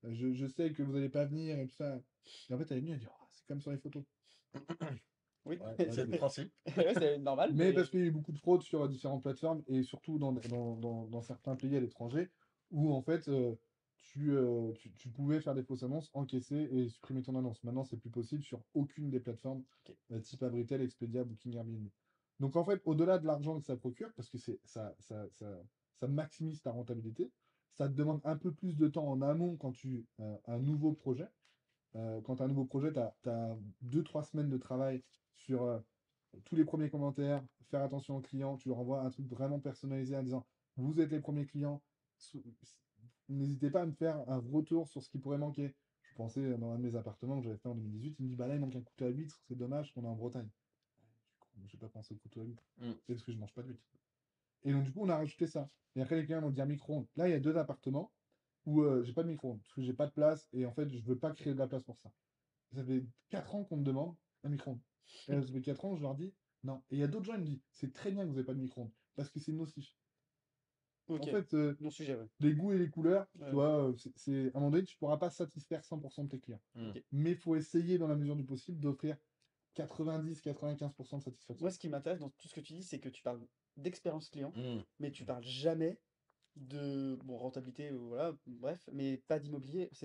je sais que vous n'allez pas venir et tout ça. Et en fait, elle est venue, elle dit oh, c'est comme sur les photos. Oui, Ouais, C'est le ok. principe. ouais, c'est normal, Mais mais parce qu'il y a eu beaucoup de fraudes sur différentes plateformes et surtout dans certains pays à l'étranger où en fait tu pouvais faire des fausses annonces, encaisser et supprimer ton annonce. Maintenant, c'est plus possible sur aucune des plateformes ok. type Abritel, Expedia, Booking, Airbnb. Donc en fait, au-delà de l'argent que ça procure, parce que ça maximise ta rentabilité, ça te demande un peu plus de temps en amont quand tu as un nouveau projet. Quand tu as un nouveau projet, tu as 2-3 semaines de travail sur tous les premiers commentaires, faire attention aux clients, tu leur envoies un truc vraiment personnalisé en disant vous êtes les premiers clients, n'hésitez pas à me faire un retour sur ce qui pourrait manquer. Je pensais dans un de mes appartements que j'avais fait en 2018, il me dit bah là il manque un couteau à huîtres, c'est dommage qu'on est en Bretagne. Je n'ai pas pensé au couteau à huîtres, Mm. c'est parce que je mange pas d'huîtres. Et donc du coup on a rajouté ça. Et après les clients m'ont dit un micro-ondes. Là il y a 2 appartements où j'ai pas de micro-ondes, parce que j'ai pas de place et en fait je veux pas créer de la place pour ça. Ça fait 4 ans qu'on me demande un micro-ondes. Et ça fait 4 ans, je leur dis non. Et il y a d'autres gens qui me disent c'est très bien que vous n'avez pas de micro-ondes parce que c'est nocif. En Ok. fait, Bon sujet, ouais. les goûts et les couleurs, Ouais. tu vois, à un moment donné, tu pourras pas satisfaire 100% de tes clients. Mm. Ok. Mais il faut essayer, dans la mesure du possible, d'offrir 90-95% de satisfaction. Moi, ce qui m'intéresse dans tout ce que tu dis, c'est que tu parles d'expérience client, Mmh. mais tu parles jamais de bon, rentabilité, voilà, bref, mais pas d'immobilier. En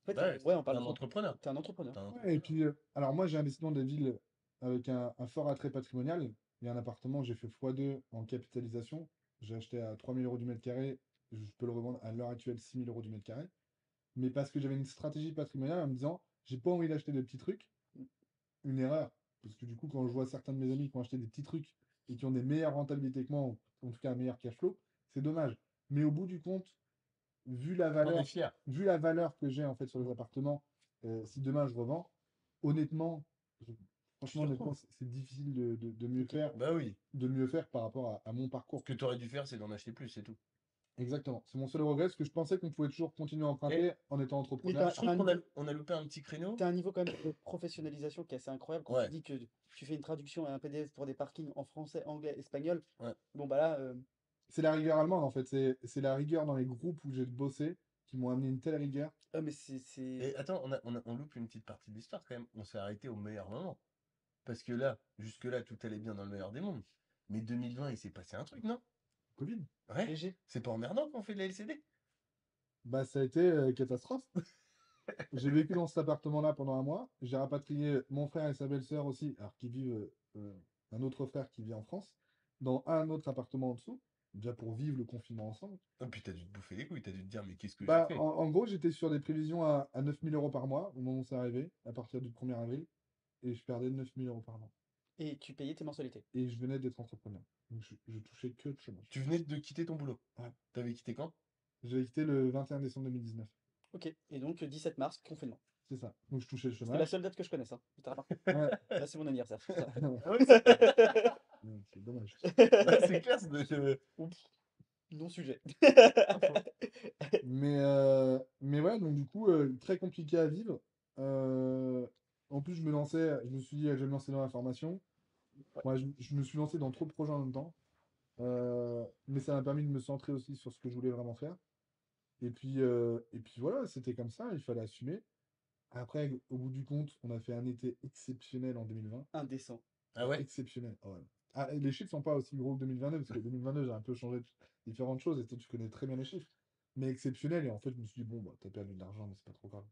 fait, Ouais, ouais, on t'es parle un entrepreneur. t'es un entrepreneur. T'es un Ouais, et entrepreneur. puis, alors moi, j'ai investi dans des villes avec un fort attrait patrimonial. Il y a un appartement, j'ai fait x2 en capitalisation. J'ai acheté à 3 000 € du mètre carré. Je peux le revendre à l'heure actuelle 6 000 € du mètre carré. Mais parce que j'avais une stratégie patrimoniale en me disant, j'ai pas envie d'acheter des petits trucs. Une erreur. Parce que du coup, quand je vois certains de mes amis qui ont acheté des petits trucs et qui ont des meilleures rentabilités que moi, en tout cas un meilleur cash flow, c'est dommage. Mais au bout du compte, vu la T'en es valeur, fier. vu la valeur que j'ai en fait sur les appartements, si demain je revends, honnêtement, je- Tu franchement, te honnêtement, retrouves. c'est difficile Ok. de Bah oui. mieux faire par rapport à mon Ce parcours. que tu aurais dû faire, c'est d'en acheter plus, c'est tout. Exactement. C'est mon seul regret, parce que je pensais qu'on pouvait toujours continuer à Et emprunter en étant Mais entrepreneur. je trouve qu'on a loupé un petit créneau. t'as un niveau quand même de professionnalisation qui est assez incroyable quand tu Ouais, dis que tu fais une traduction et un PDF pour des parkings en français, anglais, espagnol. ouais. Bon, bah là, C'est la rigueur allemande en fait. C'est la rigueur dans les groupes où j'ai bossé qui m'ont amené une telle rigueur. ah, mais c'est. Et attends, on loupe une petite partie de l'histoire quand même. On s'est arrêté au meilleur moment. Parce que là, jusque-là, tout allait bien dans le meilleur des mondes. Mais 2020, il s'est passé un truc, non? Covid. Ouais. Léger. C'est pas emmerdant qu'on fait de la LCD? Bah, ça a été catastrophe. J'ai vécu dans cet appartement-là pendant un mois. J'ai rapatrié mon frère et sa belle-sœur aussi, alors qui vivent, un autre frère qui vit en France, dans un autre appartement en dessous, déjà pour vivre le confinement ensemble. Oh, puis t'as dû te bouffer les couilles, t'as dû te dire, mais qu'est-ce que j'ai Bah, fait? en gros, j'étais sur des prévisions à 9 000 € par mois au moment où c'est arrivé, à partir du 1er avril, et je perdais 9 000 € par mois. Et tu payais tes mensualités. Et je venais d'être entrepreneur. Donc je touchais que le chômage. Tu venais de quitter ton boulot. Ouais. T'avais quitté quand? J'ai quitté le 21 décembre 2019. Ok. Et donc, 17 mars, confinement. C'est ça. Donc je touchais le C'était la chômage. seule date que je connaisse, hein. T'as remarqué. Ouais. Là, c'est mon anniversaire. c'est ça. Ah oui, c'est C'est dommage. c'est clair, Oups, non-sujet. Mais ouais, donc du coup, très compliqué à vivre. Euh, En plus, je me suis dit, je vais me lancer dans la formation. Ouais, je me suis lancé dans trop de projets en même temps. Mais ça m'a permis de me centrer aussi sur ce que je voulais vraiment faire. Et puis voilà, c'était comme ça, il fallait assumer. Après, au bout du compte, on a fait un été exceptionnel en 2020. Indécent. Ah ouais? Exceptionnel. Oh, ouais. Ah, et les chiffres sont pas aussi gros que 2022, parce que 2022, j'ai un peu changé différentes choses, et toi, tu connais très bien les chiffres. Mais exceptionnel, et en fait, je me suis dit, bon, bah, t'as perdu de l'argent, mais c'est pas trop grave.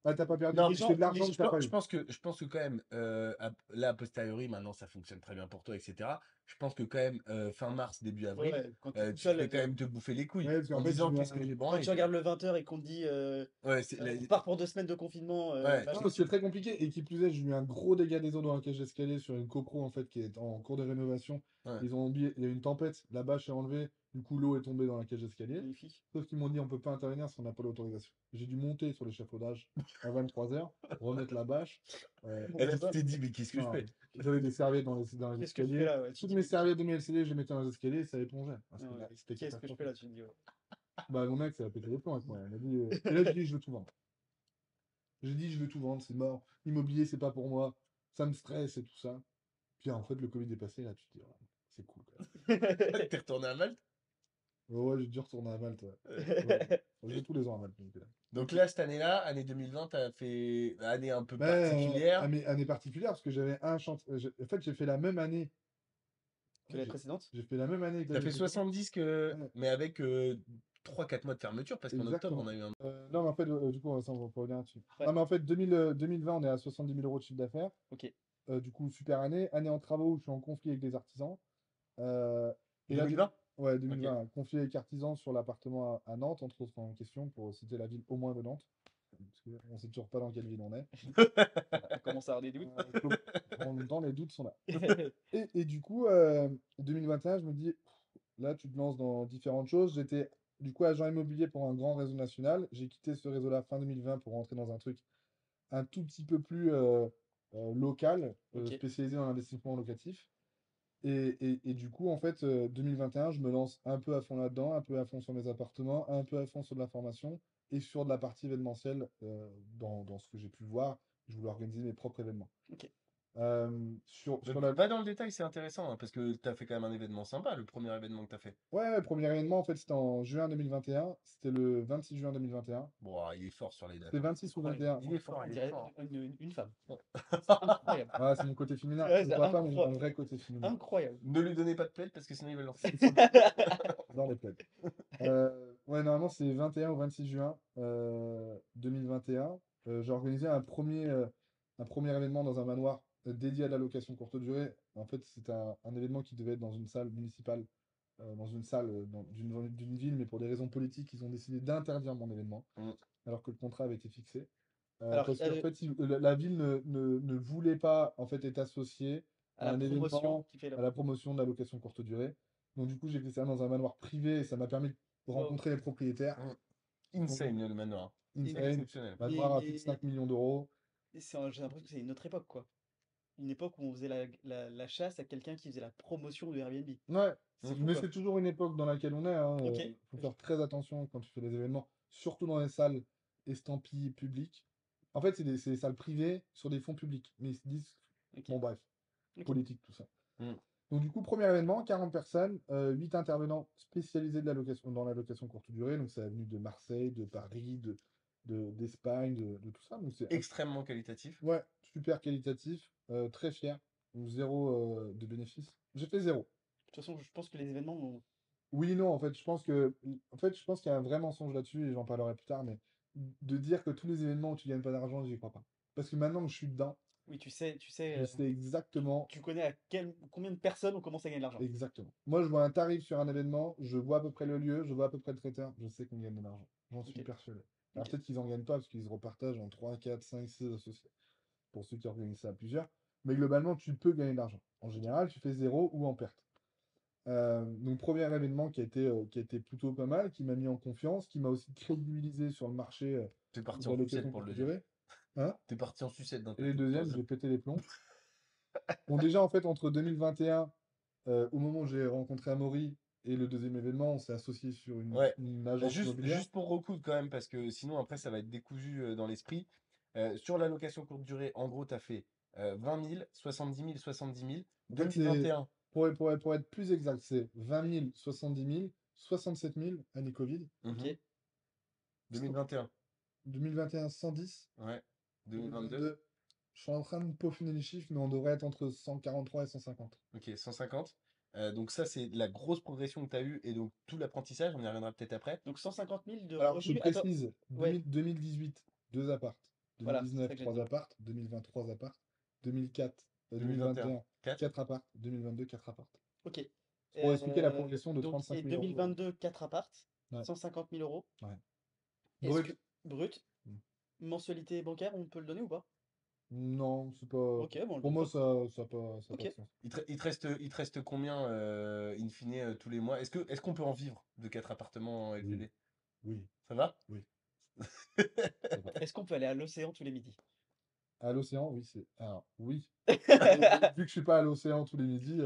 Ah, t'as pas perdu, Non, Les mais tu fais gens, de les l'argent gens- que t'as pas eu. je pense que quand même, là, a posteriori, maintenant, ça fonctionne très bien pour toi, etc. Je pense que quand même, fin mars, début ouais, avril, ouais, quand t'es tout tu devais seul, quand même te bouffer les couilles Ouais, parce en qu'en fait, j'ai disant eu qu'est-ce que un. j'ai quand branlé, tu tu vois. regardes le 20h et qu'on te dit Ouais, c'est on part pour 2 semaines de confinement, ouais, Non, machin. c'est très compliqué, et qui plus est, j'ai eu un gros dégât des eaux dans la cage d'escalier sur une copro, en fait, qui est en cours de rénovation. ouais. Ils ont oublié, il y a eu une tempête, la bâche est enlevée, du coup, l'eau est tombée dans la cage d'escalier. Magnifique. Sauf qu'ils m'ont dit, on peut pas intervenir si on n'a pas l'autorisation. J'ai dû monter sur l'échafaudage à 23 h, remettre la bâche. Bon, Et bah, là, tu ça, t'es dit, mais qu'est-ce que je Non, fais? j'avais des serviettes dans les qu'est-ce que je fais escaliers. là? Ouais, tu Toutes te dis, mes mais serviettes de mes LCD, je les mettais dans les escaliers et ça épongeait. Ah, ah ouais, c'était qu'est-ce que je fais catastrophique. là? Tu te dis, ouais. Bah, mon mec, ça a pété les plombs avec moi. Il m'a dit, et là, j'ai dit, je veux tout vendre. J'ai dit, je veux tout vendre, c'est mort. Immobilier, c'est pas pour moi. Ça me stresse et tout ça. Puis en fait, le Covid est passé, là, tu te dis, ouais, c'est cool quand T'es retourné à Malte? même. Ouais, j'ai dû retourner à Malte. Ouais. Ouais. Je vais tous les ans à Malte. Donc là, cette année-là, année 2020, t'as fait année un peu Mais particulière. année particulière, parce que j'avais un chantier. En fait, j'ai fait la même année. Que Ouais, l'année précédente? j'ai fait la même année que T'as l'année fait précédente. 70 Ouais, mais avec 3-4 mois de fermeture, parce qu'en octobre, on exactement. a eu un. Non, mais en fait, du coup, ça, on va pas revenir là-dessus. Ouais, Non, mais en fait, 2020, on est à 70 000 € de chiffre d'affaires. ok. Du coup, super année. Année en travaux où je suis en conflit avec des artisans. Euh, et là, 2020? ouais, Ok. 2020, conflit avec artisans sur l'appartement à Nantes, entre autres en question, pour citer la ville au moins de Nantes. Parce qu'on ne sait toujours pas dans quelle ville on est. On commence à avoir des doutes. En même temps, les doutes sont là. Et du coup, 2021, je me dis, là, tu te lances dans différentes choses. J'étais du coup agent immobilier pour un grand réseau national. J'ai quitté ce réseau-là fin 2020 pour rentrer dans un truc un tout petit peu plus local, Ok. spécialisé dans l'investissement locatif. Et du coup, en fait, 2021, je me lance un peu à fond là-dedans, un peu à fond sur mes appartements, un peu à fond sur de la formation et sur de la partie événementielle dans ce que j'ai pu voir. Je voulais organiser mes propres événements. Ok. Sur la... Va dans le détail, c'est intéressant, hein, parce que tu as fait quand même un événement sympa, le premier événement que tu as fait. Ouais, le premier événement, en fait, c'était en juin 2021. C'était le 26 juin 2021. Bon, ah, il est fort sur les dates. C'était 26 ou Incroyable. 21. Il est fort, On il est dirait fort. une femme. C'est incroyable. Ah, c'est mon côté féminin. Ouais, Je c'est vois pas un vrai côté féminin incroyable. Ne lui donnez pas de plaide parce que sinon il va lancer. dans les plaids. Ouais, normalement, c'est 21 ou 26 juin 2021. J'ai organisé un premier événement dans un manoir dédié à la location courte durée. En fait, c'était un événement qui devait être dans une salle municipale, dans une salle d'une ville, mais pour des raisons politiques, ils ont décidé d'interdire mon événement, Mm. alors que le contrat avait été fixé. Alors, Parce qu'en fait, la ville ne voulait pas en fait, être associée à à la un promotion événement, qui fait la à la promo. promotion de la location courte durée. Donc, du coup, j'ai fait ça dans un manoir privé et ça m'a permis de Wow. rencontrer les propriétaires. Donc, Insane le manoir. insane. Exceptionnel. Manoir à plus de 5 millions d'euros. J'ai l'impression que c'est une autre époque, quoi. Une époque où on faisait la chasse à quelqu'un qui faisait la promotion de Airbnb. Ouais, C'est fou, mais quoi. c'est toujours une époque dans laquelle on est. Hein. Ok. Faut faire très attention quand tu fais des événements, surtout dans les salles estampillées publiques. En fait, c'est des salles privées sur des fonds publics. Mais ils se disent, Ok. bon, bref, Ok. politique, tout ça. Mm. Donc, du coup, premier événement, 40 personnes, 8 intervenants spécialisés dans la location courte durée. Donc, ça a venu de Marseille, de Paris, d'Espagne, de tout ça. Donc, c'est Extrêmement qualitatif. ouais, super qualitatif, très fier. Donc, zéro de bénéfices. J'ai fait zéro. De toute façon, je pense que les événements Oui, non, en fait, je pense qu'il y a un vrai mensonge là-dessus, et j'en parlerai plus tard, mais de dire que tous les événements où tu gagnes pas d'argent, j'y crois pas. Parce que maintenant que je suis dedans, oui, je sais exactement. tu connais combien de personnes on commence à gagner de l'argent. Exactement. Moi, je vois un tarif sur un événement, je vois à peu près le lieu, je vois à peu près le traiteur, je sais qu'on gagne de l'argent. J'en suis Ok. persuadé. Alors Ok. peut-être qu'ils en gagnent pas parce qu'ils se repartagent en 3, 4, 5, 6 associés pour ceux qui organisent ça à plusieurs. Mais globalement, tu peux gagner de l'argent. En général, tu fais zéro ou en perte. Donc, premier événement qui a été plutôt pas mal, qui m'a mis en confiance, qui m'a aussi crédibilisé sur le marché T'es parti de en la sucette location pour le courte deuxième. durée. Hein? T'es parti en sucette d'un Et coup. les Pour le deuxièmes, troisième. j'ai pété les plombs. Bon, déjà, en fait, entre 2021 au moment où j'ai rencontré Amaury et le deuxième événement, on s'est associé sur Ouais. une agence immobilière. Juste pour recoudre quand même, parce que sinon après ça va être décousu dans l'esprit. Sur la location courte durée, en gros, tu as fait 20 000, 70 000, 70 000. En fait, c'est, 2021, pour être plus exact, c'est 20 000, 70 000, 67 000, année Covid. mhm, Ok. 2021, 2021, 110. ouais, 2022, 2022, je suis en train de peaufiner les chiffres, mais on devrait être entre 143 et 150. ok, 150. Donc ça, c'est la grosse progression que tu as eue et donc tout l'apprentissage, on y reviendra peut-être après. Donc 150 000 de Alors, je revenus. Attends. précise, Ouais. 2018, 2 apparts. Voilà, c'est ça 2019, que j'allais 3 dire. apparts. 2023, apparts. 2004, 2021, 2021, 4. 4 apparts. 2022, 4 apparts. Ok. C'est pour expliquer la progression de Donc, 35 et 000 euros. 2022, 4 apparts, Ouais, 150 000 euros. ouais. Est-ce que Brut. brut, Mm. mensualité bancaire, on peut le donner ou pas? Non, c'est pas. Ok, bon, on le Pour donne moi, pas. ça a pas Ok. de sens. Il te reste combien, in fine, tous les mois? Est-ce qu'on peut en vivre de 4 appartements en Oui, LTD? oui, Ça va? oui. Ça va. Est-ce qu'on peut aller à l'océan tous les midis? À l'océan, oui, c'est. Alors, oui. Vu que je suis pas à l'océan tous les midis.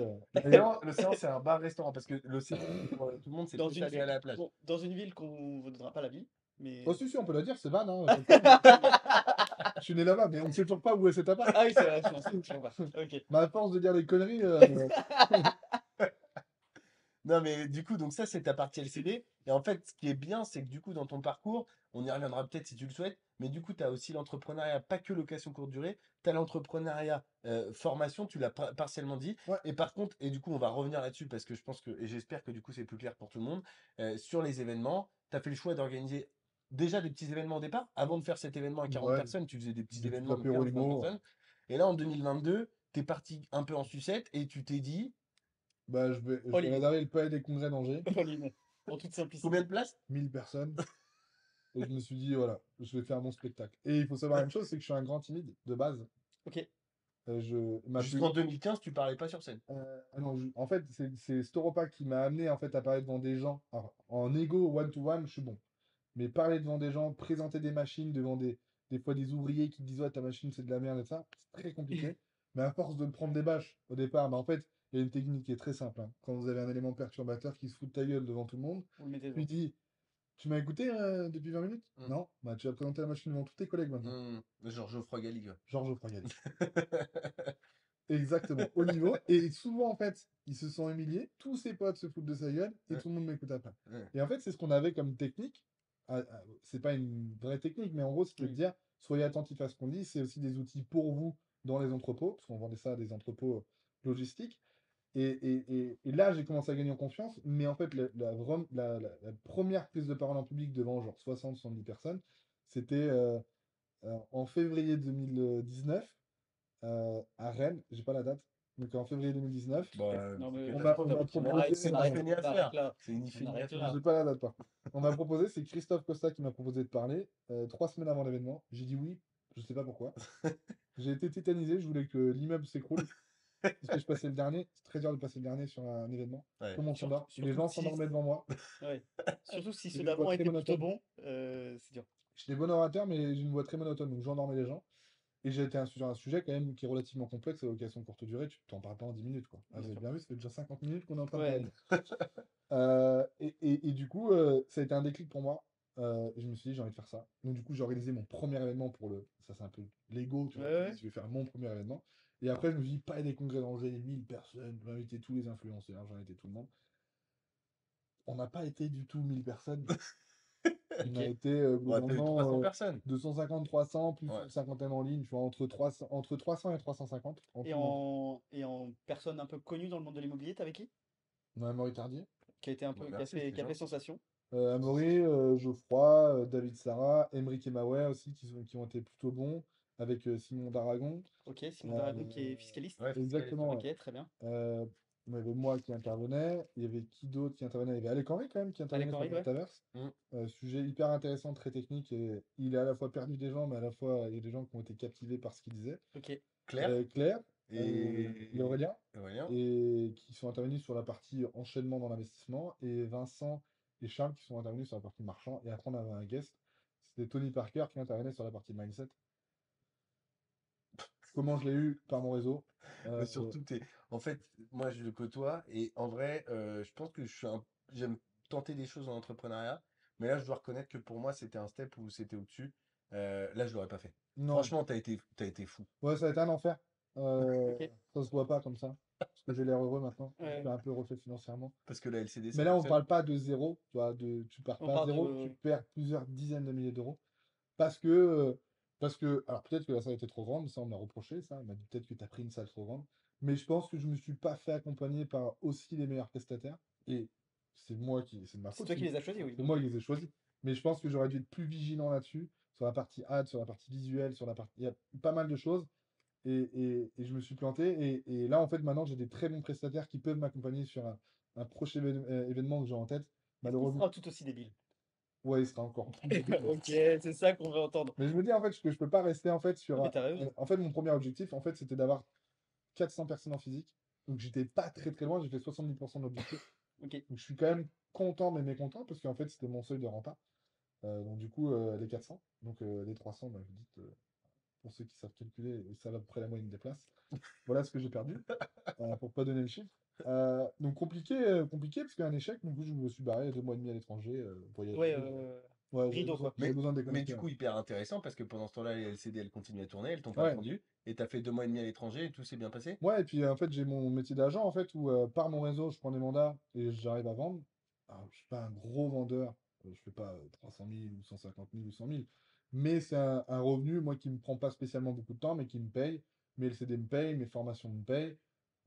L'océan, c'est un bar-restaurant parce que l'océan, pour tout le monde, c'est Dans peut-être une aller à ville, la plage. bon, dans une ville qu'on ne donnera pas la ville, mais. Oh, si, on peut la dire, c'est Vannes, hein, pas de problème. Je suis né là-bas, mais on ne sait toujours pas où est cet appart. Ah oui, c'est vrai, je sais pas. Ok. Mais à force de dire des conneries, Non, mais du coup, donc ça, c'est ta partie LCD. Et en fait, ce qui est bien, c'est que du coup, dans ton parcours, on y reviendra peut-être si tu le souhaites, mais du coup, tu as aussi l'entrepreneuriat, pas que location courte durée, tu as l'entrepreneuriat formation, tu l'as partiellement dit. ouais, Et par contre, et du coup, on va revenir là-dessus parce que je pense que, et j'espère que du coup, c'est plus clair pour tout le monde, sur les événements, tu as fait le choix d'organiser déjà des petits événements au départ. Avant de faire cet événement à 40 ouais, personnes, tu faisais des petits des petits événements de apéros 15-20 humour. personnes. Et là, en 2022, tu es parti un peu en sucette et tu t'es dit, Bah, je vais All-in. réserver le palais des congrès d'Angers, All-in. En toute combien simplicité. de places? 1000 personnes. Et je me suis dit, voilà, je vais faire mon spectacle. Et il faut savoir une chose, c'est que je suis un grand timide de base. Ok. Ma plus... Jusqu'en 2015, tu parlais pas sur scène. ah non, en fait, c'est Storopa qui m'a amené en fait, à parler devant des gens. Alors, en ego, one-to-one, je suis bon. Mais parler devant des gens, présenter des machines devant des fois des ouvriers qui disent, ouais, ta machine, c'est de la merde et ça, c'est très compliqué. Mais à force de me prendre des bâches au départ, bah, en fait, il y a une technique qui est très simple. Hein. Quand vous avez un élément perturbateur qui se fout de ta gueule devant tout le monde, Vous le mettez tu lui devant. dis, Tu m'as écouté depuis 20 minutes? Mm. Non? Bah, tu vas présenter la machine devant tous tes collègues maintenant. Genre Geoffroy Galli, quoi. Georges Geoffroy Galli. Exactement, au niveau. Et souvent, en fait, ils se sont humiliés, tous ses potes se foutent de sa gueule, et Ouais. tout le monde m'écoute après. Ouais. Et en fait, c'est ce qu'on avait comme technique. C'est pas une vraie technique, mais en gros, c'était de Oui. dire, soyez attentifs à ce qu'on dit, c'est aussi des outils pour vous dans les entrepôts, parce qu'on vendait ça à des entrepôts logistiques. Et là, j'ai commencé à gagner en confiance, mais en fait, la première prise de parole en public devant genre 60-70 personnes, c'était en février 2019 à Rennes, j'ai pas la date, donc en février 2019, Bah, Non, c'est mais on catastrophe. m'a on proposé, arrête, C'est on ni arrête, fait ni à on arrête faire. là. C'est ni On fait ni à arrête faire. là. j'ai pas la date par contre. On m'a proposé, c'est Christophe Costa qui m'a proposé de parler 3 semaines avant l'événement. J'ai dit oui, je sais pas pourquoi. J'ai été tétanisé, je voulais que l'immeuble s'écroule, parce que je passais le dernier. C'est très dur de passer le dernier sur un événement. Ouais. Tout le monde Surtout, s'endort. Les surtout gens si, s'endormaient devant moi. ouais. Surtout si J'ai ceux une voix d'avant très étaient plutôt monotone. bons, c'est dur. J'étais bon orateur, mais j'ai une voix très monotone, donc j'endormais les gens. Et j'ai été sur un sujet quand même qui est relativement complexe, à location courte durée, tu t'en parles pas en 10 minutes, quoi. Ah, Bien vous avez sûr. bien vu, ça fait déjà 50 minutes qu'on est en train de Ouais. parler. Et du coup, ça a été un déclic pour moi. Et je me suis dit, j'ai envie de faire ça. Donc, du coup, j'ai organisé mon premier événement pour le. Ça, c'est un peu l'ego, tu Ouais, vois. ouais. Je vais faire mon premier événement. Et après, je me suis dit, pas des congrès d'Angers, 1000 personnes, je vais inviter tous les influenceurs, j'ai invité tout le monde. On n'a pas été du tout 1000 personnes. On a Ok. été Ouais, t'as eu 300 globalement personnes. 250, 300, plus Ouais. une cinquantaine en ligne, tu vois, entre 300 et 350 en Et tout. en personne un peu connue dans le monde de l'immobilier, t'avais qui? On a Amaury Tardier, Qui a été un Bah, peu, merci, c'est qui a fait gentil. sensation. Amaury, Geoffroy, David Sarah, Emeric et Maway aussi, qui ont été plutôt bons, avec Simon d'Aragon. Ok, Simon Euh, Daragon qui est fiscaliste. Ouais, fiscaliste, Exactement, ouais. ouais. Ok, très bien. Euh, il y avait moi qui intervenais, il y avait qui d'autre qui intervenait? Il y avait Alec Henry quand même qui intervenait Alec sur le Henry, ouais. Metaverse. Mm. Sujet hyper intéressant, très technique, et il a à la fois perdu des gens, mais à la fois il y a des gens qui ont été captivés par ce qu'il disait. Ok. Claire Claire, et et Aurélien, Aurélien. et qui sont intervenus sur la partie enchaînement dans l'investissement, et Vincent et Charles qui sont intervenus sur la partie marchand, et après on avait un guest, c'était Tony Parker qui intervenait sur la partie mindset. Comment je l'ai eu? Par mon réseau. Mais Euh, surtout, en fait, moi je le côtoie et en vrai, je pense que j'aime tenter des choses en entrepreneuriat, mais là je dois reconnaître que pour moi c'était un step où c'était au-dessus. Là je l'aurais pas fait. non, Franchement, t'as été fou. ouais, ça a été un enfer. Ok. Ça se voit pas comme ça, parce que j'ai l'air heureux maintenant. Je Ouais. suis un peu refait financièrement. Parce que la LCD Mais ça là, on fonctionne. parle pas de zéro, tu vois, tu pars On pas à parle zéro, tu de. perds plusieurs dizaines de milliers d'euros. Parce que, alors peut-être que la salle était trop grande, ça on m'a reproché, ça, on m'a dit peut-être que tu as pris une salle trop grande, mais je pense que je me suis pas fait accompagner par aussi les meilleurs prestataires, et c'est de ma C'est faute, toi qui les as choisis, oui. c'est moi qui les ai choisis. Mais je pense que j'aurais dû être plus vigilant là-dessus, sur la partie ad, sur la partie visuelle, sur la partie, il y a pas mal de choses, et je me suis planté, et là en fait maintenant j'ai des très bons prestataires qui peuvent m'accompagner sur un prochain événement que j'ai en tête, Est-ce qu'il malheureusement. sera tout aussi débile? Ouais, il sera encore plus débile. Ok, c'est ça qu'on veut entendre. Mais je me dis en fait que je peux pas rester en fait Non, sur mais t'as raison. en fait mon premier objectif en fait c'était d'avoir 400 personnes en physique. Donc j'étais pas très très loin, j'ai fait 70% de l'objectif. Ok. Donc je suis quand même content mais mécontent parce qu'en fait c'était mon seuil de renta. Donc du coup les 400, donc les 300 bah, vous dites pour ceux qui savent calculer, ça va à peu près la moyenne des places. Voilà ce que j'ai perdu pour pas donner le chiffre. Donc compliqué parce qu'un échec, du coup je me suis barré 2 mois et demi à l'étranger, Ouais, voyager. Ouais, rideau, quoi. j'avais besoin de Mais déconnecter. du coup, hyper intéressant parce que pendant ce temps-là, les LCD elles continuent à tourner, elles t'ont pas Ouais. vendu et t'as fait 2 mois et demi à l'étranger et tout s'est bien passé? Ouais, et puis en fait, j'ai mon métier d'agent en fait où par mon réseau, je prends des mandats et j'arrive à vendre. Alors, je suis pas un gros vendeur, je fais pas 300 000 ou 150 000 ou 100 000, mais c'est un revenu, moi, qui me prend pas spécialement beaucoup de temps, mais qui me paye. Mes LCD me payent, mes formations me payent.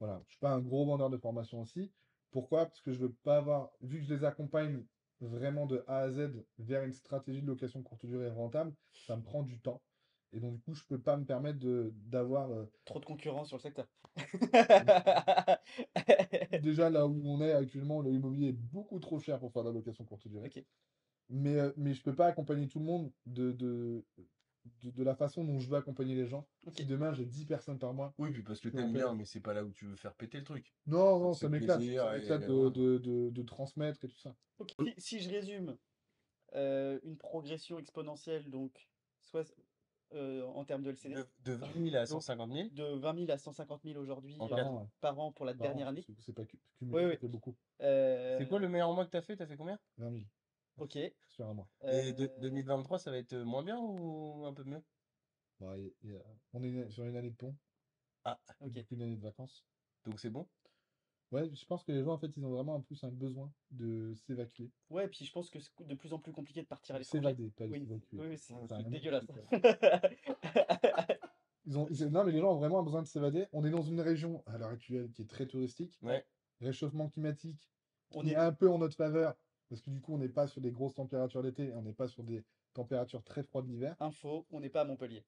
Voilà, je suis pas un gros vendeur de formation aussi. Pourquoi? Parce que je veux pas avoir, vu que je les accompagne vraiment de A à Z vers une stratégie de location courte durée rentable, ça me prend du temps. Et donc, du coup, je peux pas me permettre d'avoir Trop de concurrence sur le secteur. déjà là où on est actuellement, l'immobilier est beaucoup trop cher pour faire de la location courte durée. Ok. Mais je peux pas accompagner tout le monde de la façon dont je veux accompagner les gens. Ok. Si demain j'ai 10 personnes par mois, Oui, puis parce que je peux en t'aimes faire. bien, mais c'est pas là où tu veux faire péter le truc. Non, Ça non, te ça fait m'éclate. plaisir Ça et m'éclate voilà. de transmettre et tout ça. Ok. Si je résume, une progression exponentielle, donc, soit en termes de LCD, De 20 000 à donc 150 000 de 20 000 à 150 000 aujourd'hui en Par 4 an, ans. ouais. par an pour la Par an, dernière année. c'est pas Oui, cumulé, ça oui. fait beaucoup. C'est quoi le meilleur mois que t'as fait? T'as fait combien? 20 000. Ok. sur un mois. Et Euh, 2023, ça va être moins bien ou un peu mieux? Bah, on est sur une année de pont, Ah, ok. donc une année de vacances. donc c'est bon? Ouais, je pense que les gens, en fait, ils ont vraiment en plus un besoin de s'évacuer. Ouais, et puis je pense que c'est de plus en plus compliqué de partir à De l'étranger. s'évader, pas de Oui, s'évacuer. oui, Ouais, c'est Ça a un autre dégueulasse. truc, Non, mais les gens ont vraiment besoin de s'évader. On est dans une région, à l'heure actuelle, qui est très touristique. Ouais. Réchauffement climatique, On qui est est, un peu en notre faveur, parce que du coup, on n'est pas sur des grosses températures d'été, on n'est pas sur des températures très froides l'hiver. info, on n'est pas à Montpellier.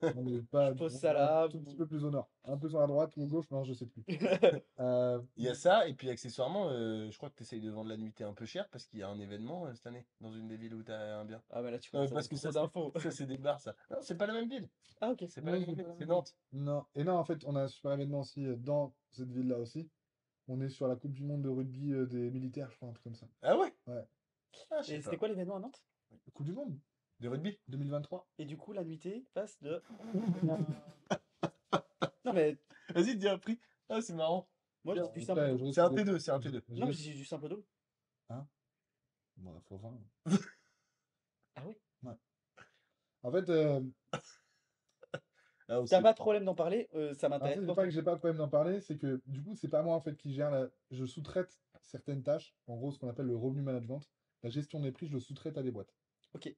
On n'est Je pas, pose on ça est un là. tout petit peu plus au nord. Un peu sur la droite ou à gauche, non, je sais plus. Il y a ça, et puis accessoirement, je crois que tu essayes de vendre la nuitée un peu cher parce qu'il y a un événement cette année dans une des villes où tu as un bien. Ah bah là tu Non, mais commences à parce mettre que trop d'infos. ça c'est des bars, ça. Non, c'est pas la même ville. Ah ok. C'est pas la Non, même c'est ville, pas la c'est même ville. Nantes. Non. Et non, en fait, on a un super événement aussi dans cette ville-là aussi. On est sur la Coupe du Monde de rugby des militaires, je crois, un truc comme ça. Ah ouais? Ouais. Ah, je sais Et c'était pas. quoi l'événement à Nantes? Coupe du Monde De rugby? 2023. Et du coup la nuitée passe de. Non mais Vas-y, dis un prix. Ah, c'est marrant. moi je Bien. dis du simple Après, d'eau. C'est un T2, c'est un T2. Non mais je dis du simple d'eau. Hein? Bon, faut voir. Ah oui. Ouais. En fait, Ah, Si t'as aussi. pas de problème d'en parler, ça en fait, m'intéresse c'est pas fortement. que j'ai pas de problème d'en parler, c'est que du coup, c'est pas moi en fait qui gère la. Je sous-traite certaines tâches, en gros, ce qu'on appelle le revenu management. La gestion des prix, je le sous-traite à des boîtes. Ok.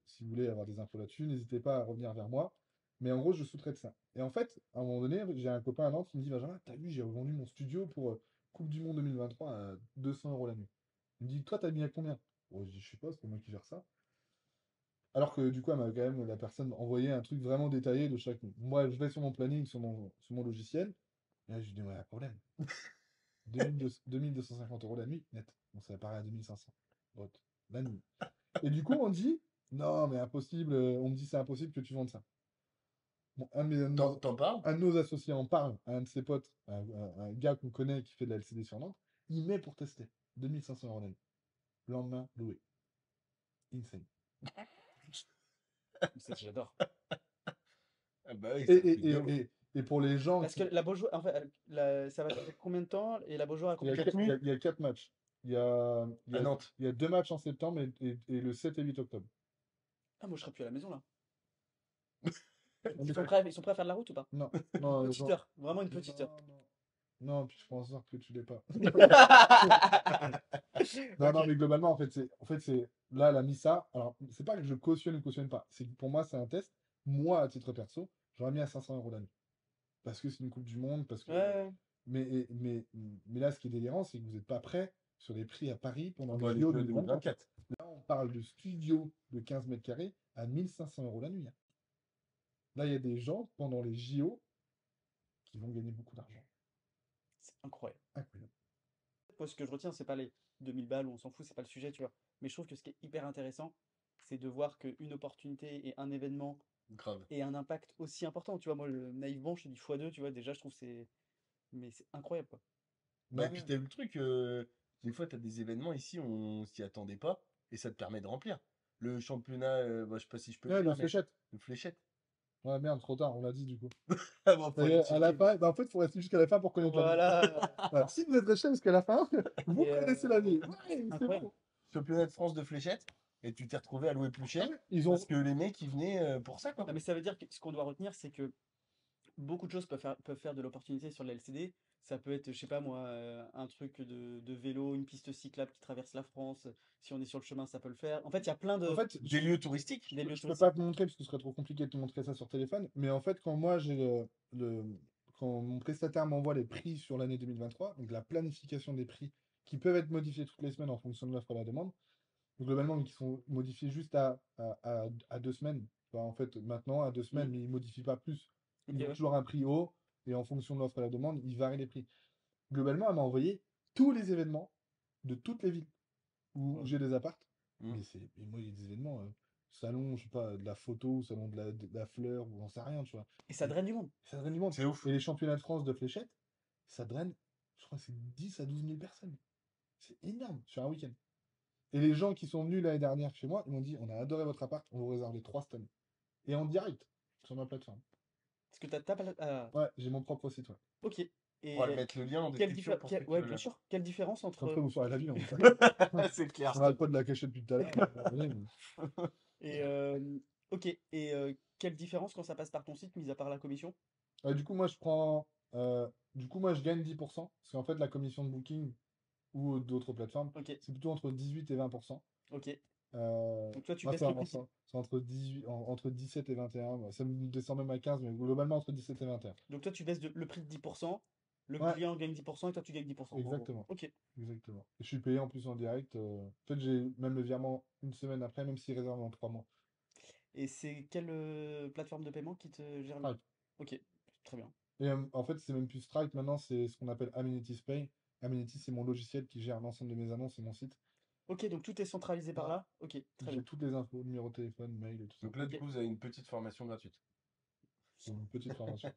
Si vous voulez avoir des infos là-dessus, n'hésitez pas à revenir vers moi. Mais en gros, je sous-traite ça. Et en fait, à un moment donné, j'ai un copain à Nantes qui me dit, Benjamin, t'as vu, j'ai revendu mon studio pour Coupe du Monde 2023 à 200 € la nuit. Il me dit, toi, t'as mis à combien? Bon, je dis, je sais pas, c'est pas moi qui gère ça. Alors que du coup, elle m'a quand même, la personne envoyé un truc vraiment détaillé de chaque nuit. Moi, je vais sur mon planning, sur mon logiciel. Et là, je lui dis, ouais, pas de problème. 2250 € la nuit, net. Bon, ça apparaît à 2500 brut, la nuit. Et du coup, on dit, non, mais impossible, on me dit c'est impossible que tu vendes ça. Bon, T'en parles? un de nos associés en parle à un de ses potes, un gars qu'on connaît qui fait de la LCD sur Nantes, il met pour tester. 2500 € la nuit. Lendemain, loué. Insane. J'adore. Ah bah oui, Et, c'est un truc et, de et, ouf. et pour les gens Parce que qui. la Beaujoire, en fait, ça va durer combien de temps? Et la Beaujoire a Il y combien a, de Quatre temps? il y nuits a- il y a 4 matchs. à Nantes. Il y a 2 matchs en septembre et le 7 et 8 octobre. Ah, moi je serais plus à la maison là. Non, Ils sont prêts à faire de la route ou pas? non, Une non, petite heure, vraiment une petite heure. non, non. Non, puis je pense que tu l'es pas. Non, non, Ok. mais globalement, en fait, c'est là, elle a mis ça. Alors, c'est pas que je cautionne ou cautionne pas. C'est que pour moi, c'est un test. Moi, à titre perso, j'aurais mis à 500 € la nuit. Parce que c'est une Coupe du Monde, parce que. Ouais. Mais là, ce qui est délirant, c'est que vous n'êtes pas prêt sur les prix à Paris pendant Pendant les les JO JO 2024. 2024. Là, on parle de studio de 15 mètres carrés à 1500 € la nuit, hein. Là, il y a des gens pendant les JO qui vont gagner beaucoup d'argent. C'est incroyable. Incroyable. Moi, ce que je retiens, c'est pas les 2000 balles où on s'en fout, c'est pas le sujet, tu vois. Mais je trouve que ce qui est hyper intéressant, c'est de voir qu'une opportunité et un événement Grave. ait un impact aussi important. Tu vois, moi, naïvement, je te dis x2, tu vois, déjà, je trouve que c'est. Mais c'est incroyable, quoi. Bah, et Ouais, puis t'as vu le truc, des fois t'as des événements ici, on s'y attendait pas, et ça te permet de remplir. Le championnat, bah, je sais pas si je peux le ouais, le dire, mais fléchette. le fléchette. Ouais, merde, trop tard, on l'a dit du coup. Ah bon, faut aller À la checker. fin, bah, en fait, il faut rester jusqu'à la fin pour connaître la vie. Voilà. Voilà, si vous êtes resté jusqu'à la fin, vous Et, connaissez la vie. Ouais, c'est incroyable. bon. Championnat de France de fléchette, et tu t'es retrouvé à louer plus cher, Ils ont. parce que les mecs ils venaient pour ça, quoi. Non, mais ça veut dire que ce qu'on doit retenir, c'est que beaucoup de choses peuvent faire de l'opportunité sur le LCD. Ça peut être, je sais pas moi, un truc de vélo, une piste cyclable qui traverse la France. Si on est sur le chemin, ça peut le faire. En fait, il y a plein En de fait, Des lieux touristiques. des lieux je peux touristiques. pas te montrer parce que ce serait trop compliqué de te montrer ça sur téléphone. Mais en fait, quand moi j'ai quand mon prestataire m'envoie les prix sur l'année 2023, donc la planification des prix qui peuvent être modifiés toutes les semaines en fonction de l'offre et la demande, donc globalement, mais qui sont modifiés juste à 2 semaines. Enfin, en fait, maintenant, à 2 semaines, Mhm. mais ils ne modifient pas plus. Ok, Ils ont ouais. toujours un prix haut et en fonction de l'offre et la demande, ils varient les prix. Globalement, elle m'a envoyé tous les événements de toutes les villes où Ouais. j'ai des apparts. Mm. Mais moi, il y a des événements, salon, je sais pas, de la photo, salon de la fleur, ou j'en sais rien, tu vois. Et ça Et draine du monde. ça draine du monde. C'est ouf. Et les championnats de France de fléchettes, ça draine, je crois que c'est 10 à 12 000 personnes. C'est énorme sur un week-end. Et les gens qui sont venus l'année dernière chez moi, ils m'ont dit, on a adoré votre appart, on vous réserve les 3 cette année. Et en direct, sur ma plateforme. Parce que t'as. Ouais, j'ai mon propre site, ouais. Ok. On va le Et mettre le lien en quelle description pour ceux qui ouais, bien veulent. sûr. Quelle différence Après, entre vous saurez la vie, en fait. C'est clair. On n'arrête pas de la cacher depuis tout à l'heure. et ok. Et quelle différence quand ça passe par ton site, mis à part la commission? Du coup, moi, je prends. Du coup, moi, je gagne 10%. Parce qu'en fait, la commission de Booking ou d'autres plateformes, Ok, c'est plutôt entre 18 et 20%. ok. Euh, Donc toi, tu Moi, baisses c'est le prix. c'est entre 18, entre 17 et 21. Moi, ça me descend même à 15, mais globalement entre 17 et 21. Donc toi, tu baisses le prix de 10%, le Ouais, client gagne 10% et toi, tu gagnes 10%, en gros. exactement. Ok. Exactement. Et je suis payé en plus en direct. En fait, j'ai même le virement une semaine après, même s'il réserve en 3 mois. Et c'est quelle plateforme de paiement qui te gère le... Stripe. Ok, très bien. Et en fait, c'est même plus Stripe maintenant, c'est ce qu'on appelle Amenities Pay. Amenities, c'est mon logiciel qui gère l'ensemble de mes annonces et mon site. Ok, donc tout est centralisé par Ouais. là? Ok, très J'ai bien. toutes les infos, numéro de téléphone, mail et tout ça. Donc là, du Ok. coup, vous avez une petite formation gratuite. C'est une petite formation.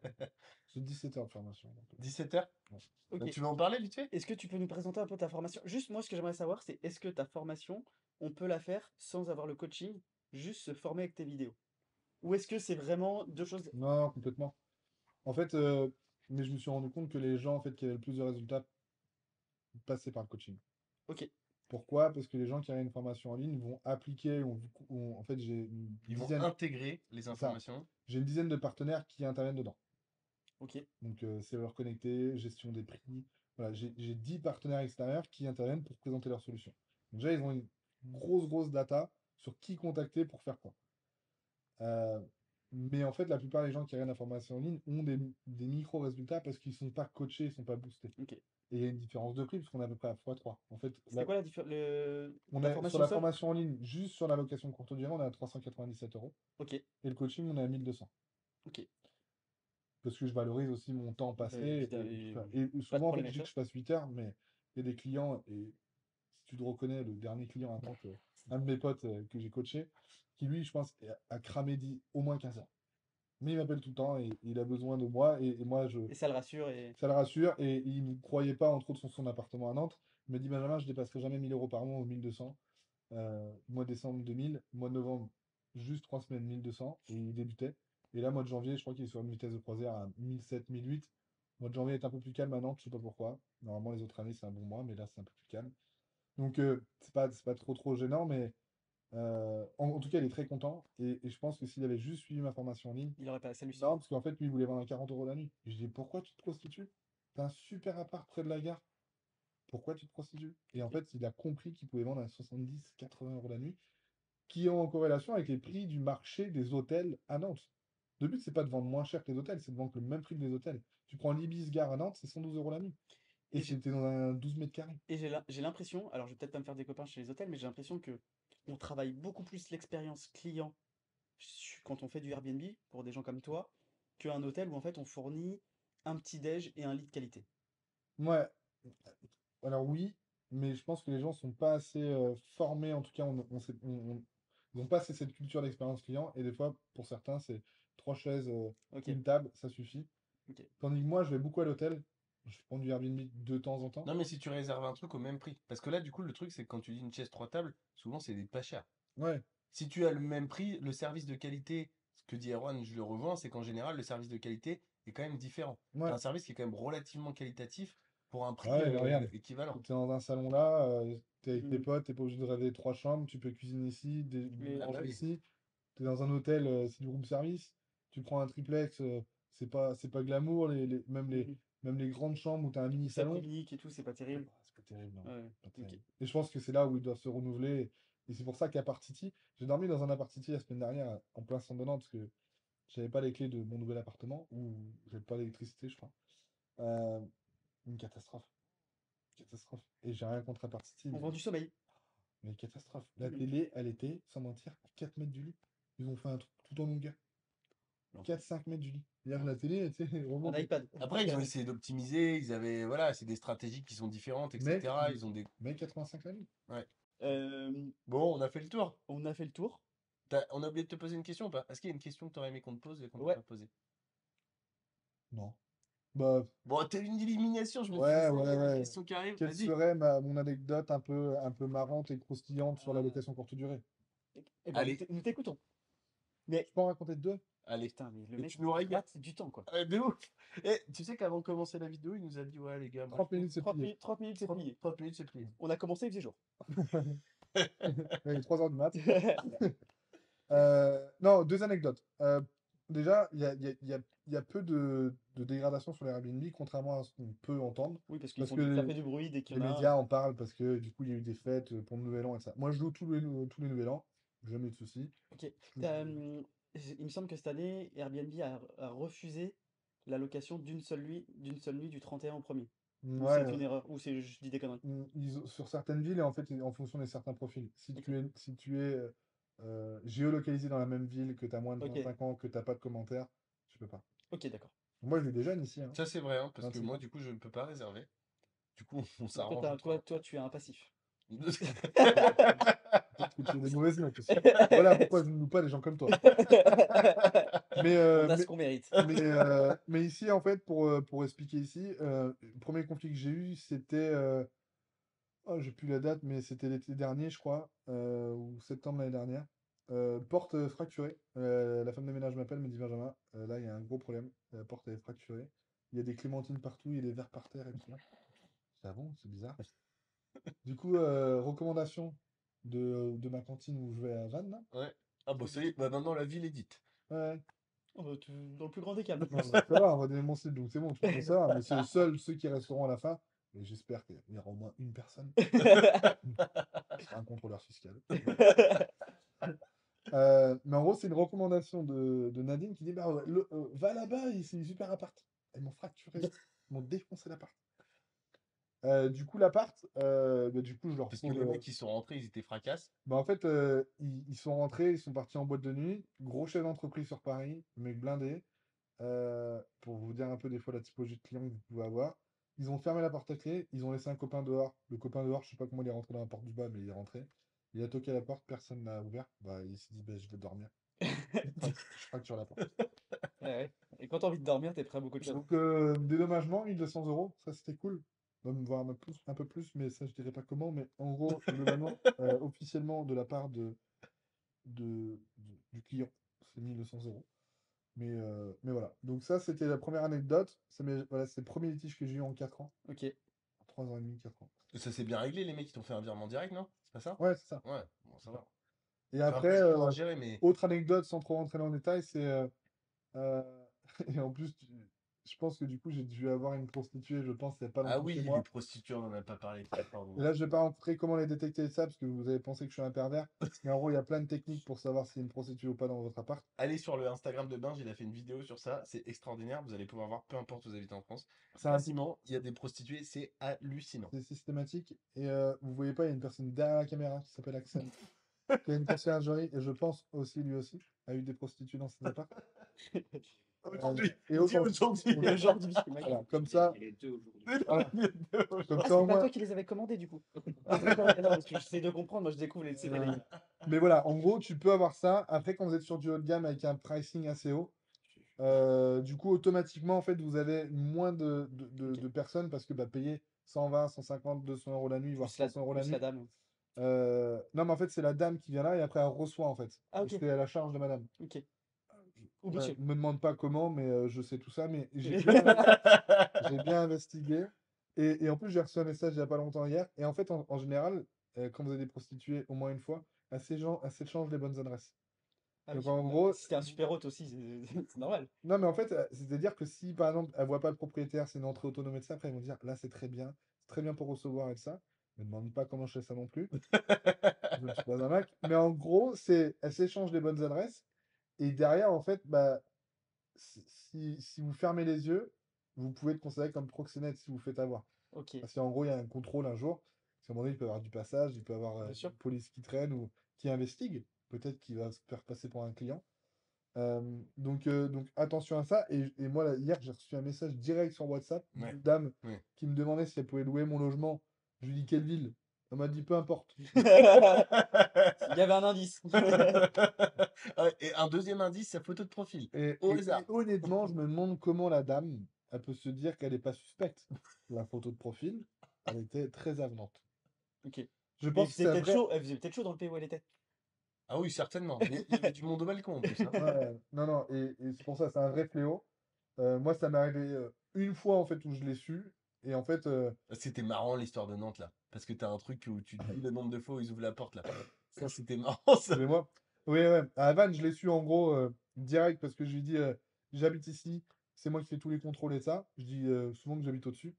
C'est 17 heures de formation. Donc, 17h? ouais. Ok. Tu veux en parler vite fait? Est-ce que tu peux nous présenter un peu ta formation? Juste moi, ce que j'aimerais savoir, c'est est-ce que ta formation, on peut la faire sans avoir le coaching, juste se former avec tes vidéos? Ou est-ce que c'est vraiment deux choses... Non, complètement. En fait, mais je me suis rendu compte que les gens en fait, qui avaient le plus de résultats passaient par le coaching. Ok, Pourquoi? Parce que les gens qui avaient une formation en ligne vont appliquer, en fait, j'ai une Ils vont dizaine, intégrer les c'est ça, informations. j'ai une dizaine de partenaires qui interviennent dedans. ok. Donc, serveurs connectés, gestion des prix. Voilà, j'ai 10 partenaires extérieurs qui interviennent pour présenter leurs solutions. Donc, déjà, ils ont une grosse data sur qui contacter pour faire quoi. Euh, mais en fait, la plupart des gens qui regardent la formation en ligne ont des micro-résultats parce qu'ils ne sont pas coachés, ils ne sont pas boostés. Ok. Et il y a une différence de prix parce qu'on est à peu près à x3. En fait, C'était quoi on la est sur formation la seule? formation en ligne, juste sur la location courte durée, on est à 397 €. Ok, Et le coaching, on est à 1200. ok. Parce que je valorise aussi mon temps passé. Évidemment, Et, tout ça. Et pas de souvent, en fait, problème je avec dis que ça. je fasse 8 heures, mais il y a des clients, et si tu te reconnais, le dernier client, un de mes potes que j'ai coaché, qui lui, je pense, a cramé au moins 15 heures. Mais il m'appelle tout le temps et il a besoin de moi. Et moi, Et ça le rassure et... ça le rassure. Et il ne croyait pas, entre autres, sur son appartement à Nantes. Il m'a dit, Benjamin, je dépasserai jamais 1000 € par mois ou 1200. Mois de décembre 2000, mois de novembre, juste 3 semaines 1200. Et il débutait. Et là, mois de janvier, je crois qu'il est sur une vitesse de croisière à 1007, 1008. Mois de janvier est un peu plus calme à Nantes, je sais pas pourquoi. Normalement, les autres années, c'est un bon mois, mais là, c'est un peu plus calme. Donc, c'est pas trop gênant, mais en tout cas, il est très content. Et je pense que s'il avait juste suivi ma formation en ligne, Il aurait pas... Ça lui non, suffit. parce qu'en fait, lui, il voulait vendre à 40 € la nuit. Et je dis, pourquoi tu te prostitues? T'as un super appart près de la gare. Pourquoi tu te prostitues? Et en Ok. fait, il a compris qu'il pouvait vendre à 70, 80 € la nuit, qui est en corrélation avec les prix du marché des hôtels à Nantes. Le but, c'est pas de vendre moins cher que les hôtels, c'est de vendre le même prix que les hôtels. Tu prends l'Ibis Gare à Nantes, c'est 112 € la nuit. Et Et j'ai c'était dans un 12 mètres carrés. j'ai l'impression, alors je vais peut-être pas me faire des copains chez les hôtels, mais j'ai l'impression que on travaille beaucoup plus l'expérience client quand on fait du Airbnb, pour des gens comme toi, qu'un hôtel où en fait on fournit un petit déj et un lit de qualité. Ouais, alors oui, mais je pense que les gens sont pas assez formés, en tout cas, ils n'ont pas assez cette culture d'expérience client, et des fois, pour certains, c'est trois chaises, Ok, une table, ça suffit. ok. Tandis que moi, je vais beaucoup à l'hôtel, je prends du Airbnb de temps en temps. Non, mais si tu réserves un truc au même prix. Parce que là, du coup, le truc, c'est que quand tu dis une chaise 3 tables, souvent, c'est des pas cher. Ouais, Si tu as le même prix, le service de qualité, ce que dit Erwan, je le rejoins, c'est qu'en général, le service de qualité est quand même différent. Tu as ouais, un service qui est quand même relativement qualitatif pour un prix ouais, mais regarde, équivalent. t'es dans un salon là, t'es avec tes Hmm. potes, t'es pas obligé de rêver 3 chambres, tu peux cuisiner ici, Mais Ah bah manger oui. ici. T'es dans un hôtel, c'est du room service. Tu prends un triplex, c'est pas glamour, Mhm. même les grandes chambres où t'as un mini Ça salon. communique et tout, c'est pas terrible. C'est pas terrible, non. Ouais, Pas ok. terrible. Et je pense que c'est là où ils doivent se renouveler. Et c'est pour ça qu'à Partiti, j'ai dormi dans un Apartiti la semaine dernière, en plein centre de Nantes, parce que j'avais pas les clés de mon nouvel appartement, ou j'avais pas d'électricité, je crois. Euh, une catastrophe. Catastrophe. Et j'ai rien contre Apartiti, On mais, vend du sommeil. mais catastrophe. La Mhm. télé, elle était, sans mentir, à 4 mètres du lit. Ils ont fait un truc tout en longueur. L'enfer. 4-5 mètres du lit. C'est-à-dire la télé, tu sais, Un vraiment. iPad. Après, ils ont essayé d'optimiser, ils avaient, voilà, c'est des stratégies qui sont différentes, Mec, etc. Ils ont des. mec 85 la nuit. Ouais. Euh, Bon, on a fait le tour. on a fait le tour. On a oublié de te poser une question ou pas? Est-ce qu'il y a une question que tu aurais aimé qu'on te pose et qu'on t'a Ouais. pas posée? Non. Bah, Bon, t'as une élimination, je me suis dit, ouais, ça y est, ouais, il y a une ouais. question qui arrive. Quelle Vas-y. serait mon anecdote un peu marrante et croustillante sur la Euh, location courte durée? eh ben, Allez, nous t'écoutons. Mais Je peux en raconter deux? Allez. Putain, mais le Et mec, tu nous régales. rate du temps, quoi. De ouf. Et tu sais qu'avant de commencer la vidéo, il nous a dit, ouais, les gars, moi, 30 minutes, c'est 30 plié. minutes, 30 minutes, c'est plié. 30 minutes, c'est plié. On a commencé, il faisait jour. Il est 3 h du mat. Non, 2 anecdotes. Déjà, il y a peu de dégradation sur les Airbnb, contrairement à ce qu'on peut entendre. Oui, parce qu'ils Parce font que ça fait du bruit dès qu'il les y en a un. médias en parlent parce que du coup, il y a eu des fêtes pour le Nouvel An et ça. Moi, je joue tous les Nouvel An, jamais de soucis. Ok. Je- Il me semble que cette année, Airbnb a refusé la location d'une seule nuit du 31 au 1er. Ou Ouais, c'est une erreur, ou c'est je dis des conneries. sur certaines villes, et en fait, en fonction de certains profils. Si Ok. tu es géolocalisé dans la même ville, que tu as moins de Ok. 25 ans, que tu n'as pas de commentaires, tu peux pas. Ok, d'accord. Moi, je l'ai déjà ici, hein, Ça, c'est vrai, hein, parce que 26 moi, ans. du coup, je ne peux pas réserver. Du coup, on Donc s'arrange entre. toi, tu as un passif. Peut-être que tu es des mauvaises notes aussi. Voilà pourquoi je ne loue pas des gens comme toi. Mais, On a ce qu'on mérite. mais ici, en fait, pour expliquer ici, le premier conflit que j'ai eu, c'était, oh, j'ai plus la date, mais c'était l'été dernier, je crois, ou septembre l'année dernière. Porte fracturée. La femme de ménage m'appelle, me dit Benjamin, là, il y a un gros problème. La porte est fracturée. Il y a des clémentines partout, il y a des verres par terre et tout ça. Ah bon, c'est bizarre. Du coup, recommandation de ma cantine où je vais à Vannes, là. Ouais. Ah, bah, ça y est, bah, maintenant, la ville est dite. Ouais. Oh, bah, dans le plus grand des calmes. Non, bah, ça va, on va dénoncer, donc c'est bon, tu peux savoir, mais c'est ceux qui resteront à la fin. Et j'espère qu'il y aura au moins une personne. Ce sera un contrôleur fiscal. Mais en gros, c'est une recommandation de Nadine qui dit bah, ouais, va là-bas, c'est une super appart. Ils m'ont fracturé, ils m'ont défoncé l'appart. Du coup, l'appart, du coup, je le Parce que retrouve. les mecs qui sont rentrés, ils étaient fracasses. Bah, en fait, ils sont rentrés, ils sont partis en boîte de nuit. Gros chef d'entreprise sur Paris, mec blindé. Pour vous dire un peu des fois la typologie de clients que vous pouvez avoir. Ils ont fermé la porte à clé, ils ont laissé un copain dehors. Le copain dehors, je sais pas comment il est rentré dans la porte du bas, mais il est rentré. Il a toqué à la porte, personne n'a ouvert. Bah, il s'est dit, bah, je vais dormir. Je fracture la porte. Ouais. Et quand t'as envie de dormir, t'es prêt à beaucoup de choses. Donc, dédommagement, 1200 euros, ça c'était cool. Même voir un peu plus, mais ça je dirais pas comment. Mais en gros, globalement, officiellement de la part du client, c'est 1200 euros. Mais voilà. Donc ça, c'était la première anecdote. Voilà, c'est le premier litige que j'ai eu en 4 ans. Ok. En 3 ans et demi, 4 ans. Ça s'est bien réglé, les mecs qui t'ont fait un virement direct, non? C'est pas ça? Ouais, c'est ça. Ouais, bon, ça va. Et C'est un peu après, chiant à gérer, mais. autre anecdote, sans trop rentrer dans le détail, c'est... euh, et en plus, je pense que du coup, j'ai dû avoir une prostituée, je pense, il n'y a pas Ah longtemps oui, chez les moi. prostituées, on en a pas parlé. Pardon. Et là, je vais pas rentrer comment les détecter ça, parce que vous avez pensé que je suis un pervers. Mais en gros, il y a plein de techniques pour savoir s'il y a une prostituée ou pas dans votre appart. Allez sur le Instagram de Binge, il a fait une vidéo sur ça, c'est extraordinaire, vous allez pouvoir voir, peu importe où vous habitez en France. C'est un- Quasiment, il y a des prostituées, c'est hallucinant. c'est systématique. Et vous voyez pas, il y a une personne derrière la caméra qui s'appelle Axel, qui a une conciergerie, et je pense aussi, lui aussi, a eu des prostituées dans ses apparts. Aujourd'hui, Et dis aujourd'hui. aujourd'hui. Aujourd'hui, mec. Voilà, comme ça, Les deux aujourd'hui. voilà. Ah, Comme ça, c'est au pas moins. toi qui les avais commandés du coup. Non, parce que j'essaie de comprendre, moi je découvre les séries. Mais voilà, en gros, tu peux avoir ça. Après, quand vous êtes sur du haut de gamme avec un pricing assez haut, du coup, automatiquement, en fait, vous avez moins de personnes parce que bah, payer 120, 150, 200 euros la nuit, voire Plus la, 300 euros la plus la nuit. dame. Non, mais en fait, c'est la dame qui vient là et après, elle reçoit, en fait. Ah, ok. C'est à la charge de madame. Ok. Ou Ouais, monsieur. me demande pas comment, mais je sais tout ça. Mais j'ai Ok. bien investigué. Et en plus, j'ai reçu un message il n'y a pas longtemps hier. Et en fait, en général, quand vous avez des prostituées au moins une fois, elles s'échangent les bonnes adresses. Ah Donc oui. en Non, gros, si t'es un super hôte aussi, c'est normal. non mais en fait, c'est-à-dire que si par exemple, elles voient pas le propriétaire, c'est une entrée autonome et de ça, après elles vont dire là c'est très bien pour recevoir et de ça. Ne me demande pas comment je fais ça non plus. Je ne suis pas un Mac. Mais en gros, elles s'échangent les bonnes adresses. Et derrière, en fait, bah, si vous fermez les yeux, vous pouvez être considéré comme proxénète si vous faites avoir. Ok. Parce qu'en gros, il y a un contrôle un jour. Parce qu'à un moment donné, il peut y avoir du passage, il peut y avoir Bien sûr. une police qui traîne ou qui investigue. Peut-être qu'il va se faire passer pour un client. Donc attention à ça. Et moi, là, hier, j'ai reçu un message direct sur WhatsApp Ouais. d'une dame Ouais. qui me demandait si elle pouvait louer mon logement. Je lui ai dit quelle ville. Elle m'a dit peu importe. Il y avait un indice. Et un deuxième indice, sa photo de profil. Et, Au et- hasard. et honnêtement, je me demande comment la dame, elle peut se dire qu'elle n'est pas suspecte. La photo de profil, elle était très avenante. Ok. Je Mais pense que c'est un vrai. elle faisait peut-être chaud dans le pays où elle était. Ah oui, certainement. Il y avait du monde au balcon en plus, hein. Ouais, non, non, et c'est pour ça, c'est un vrai fléau. Moi, ça m'est arrivé une fois, en fait, où je l'ai su. Et en fait, C'était marrant l'histoire de Nantes là. Parce que t'as un truc où tu te dis le nombre de fois où ils ouvrent la porte là. Ça, c'était marrant ça. mais moi, oui, ouais, à Havane, je l'ai su en gros direct parce que je lui ai dit, j'habite ici, c'est moi qui fais tous les contrôles et ça. Je dis souvent que j'habite au-dessus.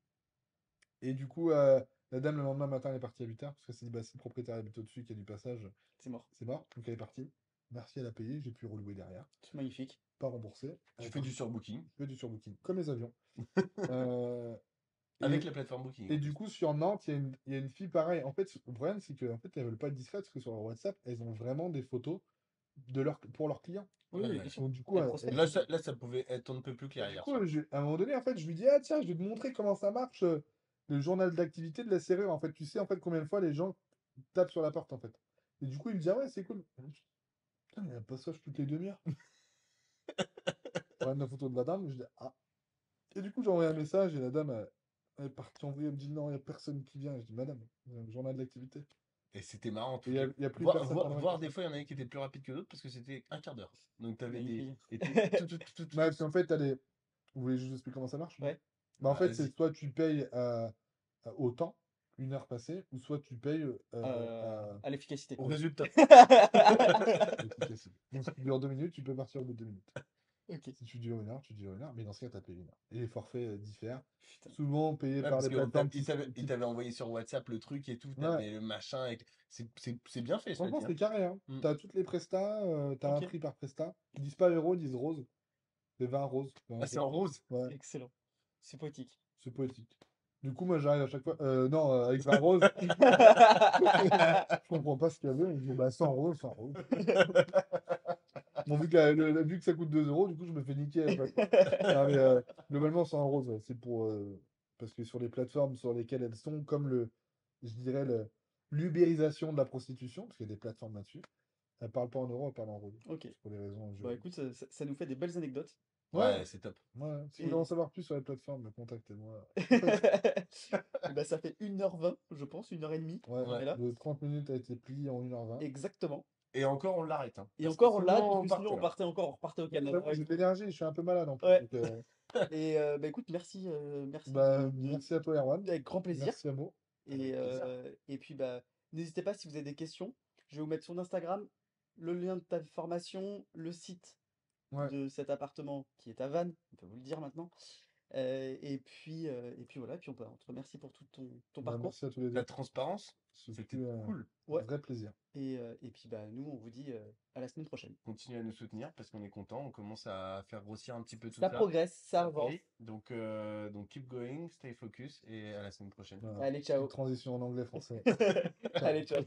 Et du coup, la dame, le lendemain matin, elle est partie à 8h parce qu'elle s'est dit, bah, si le propriétaire habite au-dessus, qu'il y a du passage, C'est mort. c'est mort. Donc elle est partie. Merci, elle a payé, j'ai pu relouer derrière. C'est magnifique. Pas remboursé. Elle Tu est fais du partie. surbooking. Je fais du surbooking, comme les avions. Euh, Avec et, la plateforme Booking. et du coup, sur Nantes, il y a une fille pareille. En fait, le problème, c'est qu'en fait, elles veulent pas être discrètes parce que sur leur WhatsApp, elles ont vraiment des photos pour leurs clients. Oui, Ouais, oui, ouais. bien sûr. Donc, du coup, Elle prospecte. Là, ça pouvait être on ne peut plus clair du hier coup, soir. à un moment donné, en fait, je lui dis, ah tiens, je vais te montrer comment ça marche, le journal d'activité de la serrure. En fait, tu sais, en fait, combien de fois les gens tapent sur la porte, en fait. Et du coup, il me dit, ah ouais, c'est cool. Putain, mais il y a un passage toutes les demi-heures. Je regarde la photo de la dame, je dis, ah. Et du coup, j'ai envoyé un message et la dame, elle est partie envoyer, elle me dit, non, il n'y a personne qui vient. Je dis, madame, il y a un journal d'activité. Et c'était marrant. Et il n'y a plus Voir, personne pendant voir 24 des heures. fois, il y en avait qui étaient plus rapides que d'autres parce que c'était un quart d'heure. Donc t'avais des. Magnifique. Et tout. Ouais, parce qu'en fait, t'as des. Vous voulez juste expliquer comment ça marche? Ouais. Bah, en Ah, fait, c'est vas-y. soit tu payes au temps, une heure passée, ou soit tu payes À l'efficacité. Au résultat. à l'efficacité. Donc, si tu dures 2 minutes, tu peux partir au bout de 2 minutes. Ok. Si tu dures une heure, tu dures une heure. Mais dans ce cas, tu as payé une heure. Et les forfaits diffèrent. Putain. Souvent payés Ouais, par parce les qu'il plateformes il t'avait envoyé sur WhatsApp le truc et tout. Ouais. T'avais le machin. C'est bien fait, cela Franchement, dit, c'est hein. carré. Hein. Mm. Tu as toutes les prestats, tu as un Ok. prix par prestat. Ils disent pas euro, ils disent rose. C'est 20 roses. Ah, c'est en rose. Ouais, Excellent. C'est poétique. c'est poétique. Du coup, moi, j'arrive à chaque fois. Non, avec 20 roses. Je comprends pas ce qu'il y avait. Je dis, bah, 100 roses, 100 roses. Bon, vu que ça coûte 2 euros, du coup, je me fais niquer à chaque fois. Non, mais globalement, 100 euros, ouais, c'est pour. Parce que sur les plateformes sur lesquelles elles sont, comme je dirais, l'ubérisation de la prostitution, parce qu'il y a des plateformes là-dessus, elles parlent pas en euros, elles parlent en roses. Ok. Pour des raisons Bah juridiques. écoute, ça nous fait des belles anecdotes. Ouais, Ouais, c'est top. ouais. Si vous Et- voulez en savoir plus sur les plateformes, contactez-moi. Et bah ça fait 1h20, je pense, 1h30. Ouais, On est là. le 30 minutes a été plié en 1h20. Exactement. Et encore, on l'arrête, hein. Et Parce encore, que on sinon, l'a, parce on que part sinon plus, hein. on repartait au Ouais, Canada. j'ai de l'énergie, je suis un peu malade en plus. Ouais. Donc, Et bah écoute, merci, merci merci à toi, Erwan. avec grand plaisir. Merci à Mo. Et, Avec plaisir. et puis bah n'hésitez pas si vous avez des questions. Je vais vous mettre son Instagram, le lien de ta formation, le site Ouais. de cet appartement qui est à Vannes, on peut vous le dire maintenant. Et puis voilà, puis on te remercie pour tout ton Bah, parcours. merci à tous les deux. La transparence, Ce c'était fut cool. un Ouais. vrai plaisir. Et puis bah nous on vous dit à la semaine prochaine. Continuez à nous soutenir parce qu'on est content. On commence à faire grossir un petit peu tout Ça ça. progresse, ça Ça avance. paye. Donc keep going, stay focus et à la semaine prochaine. Voilà. Allez, ciao. Petite transition en anglais-français. Allez, ciao.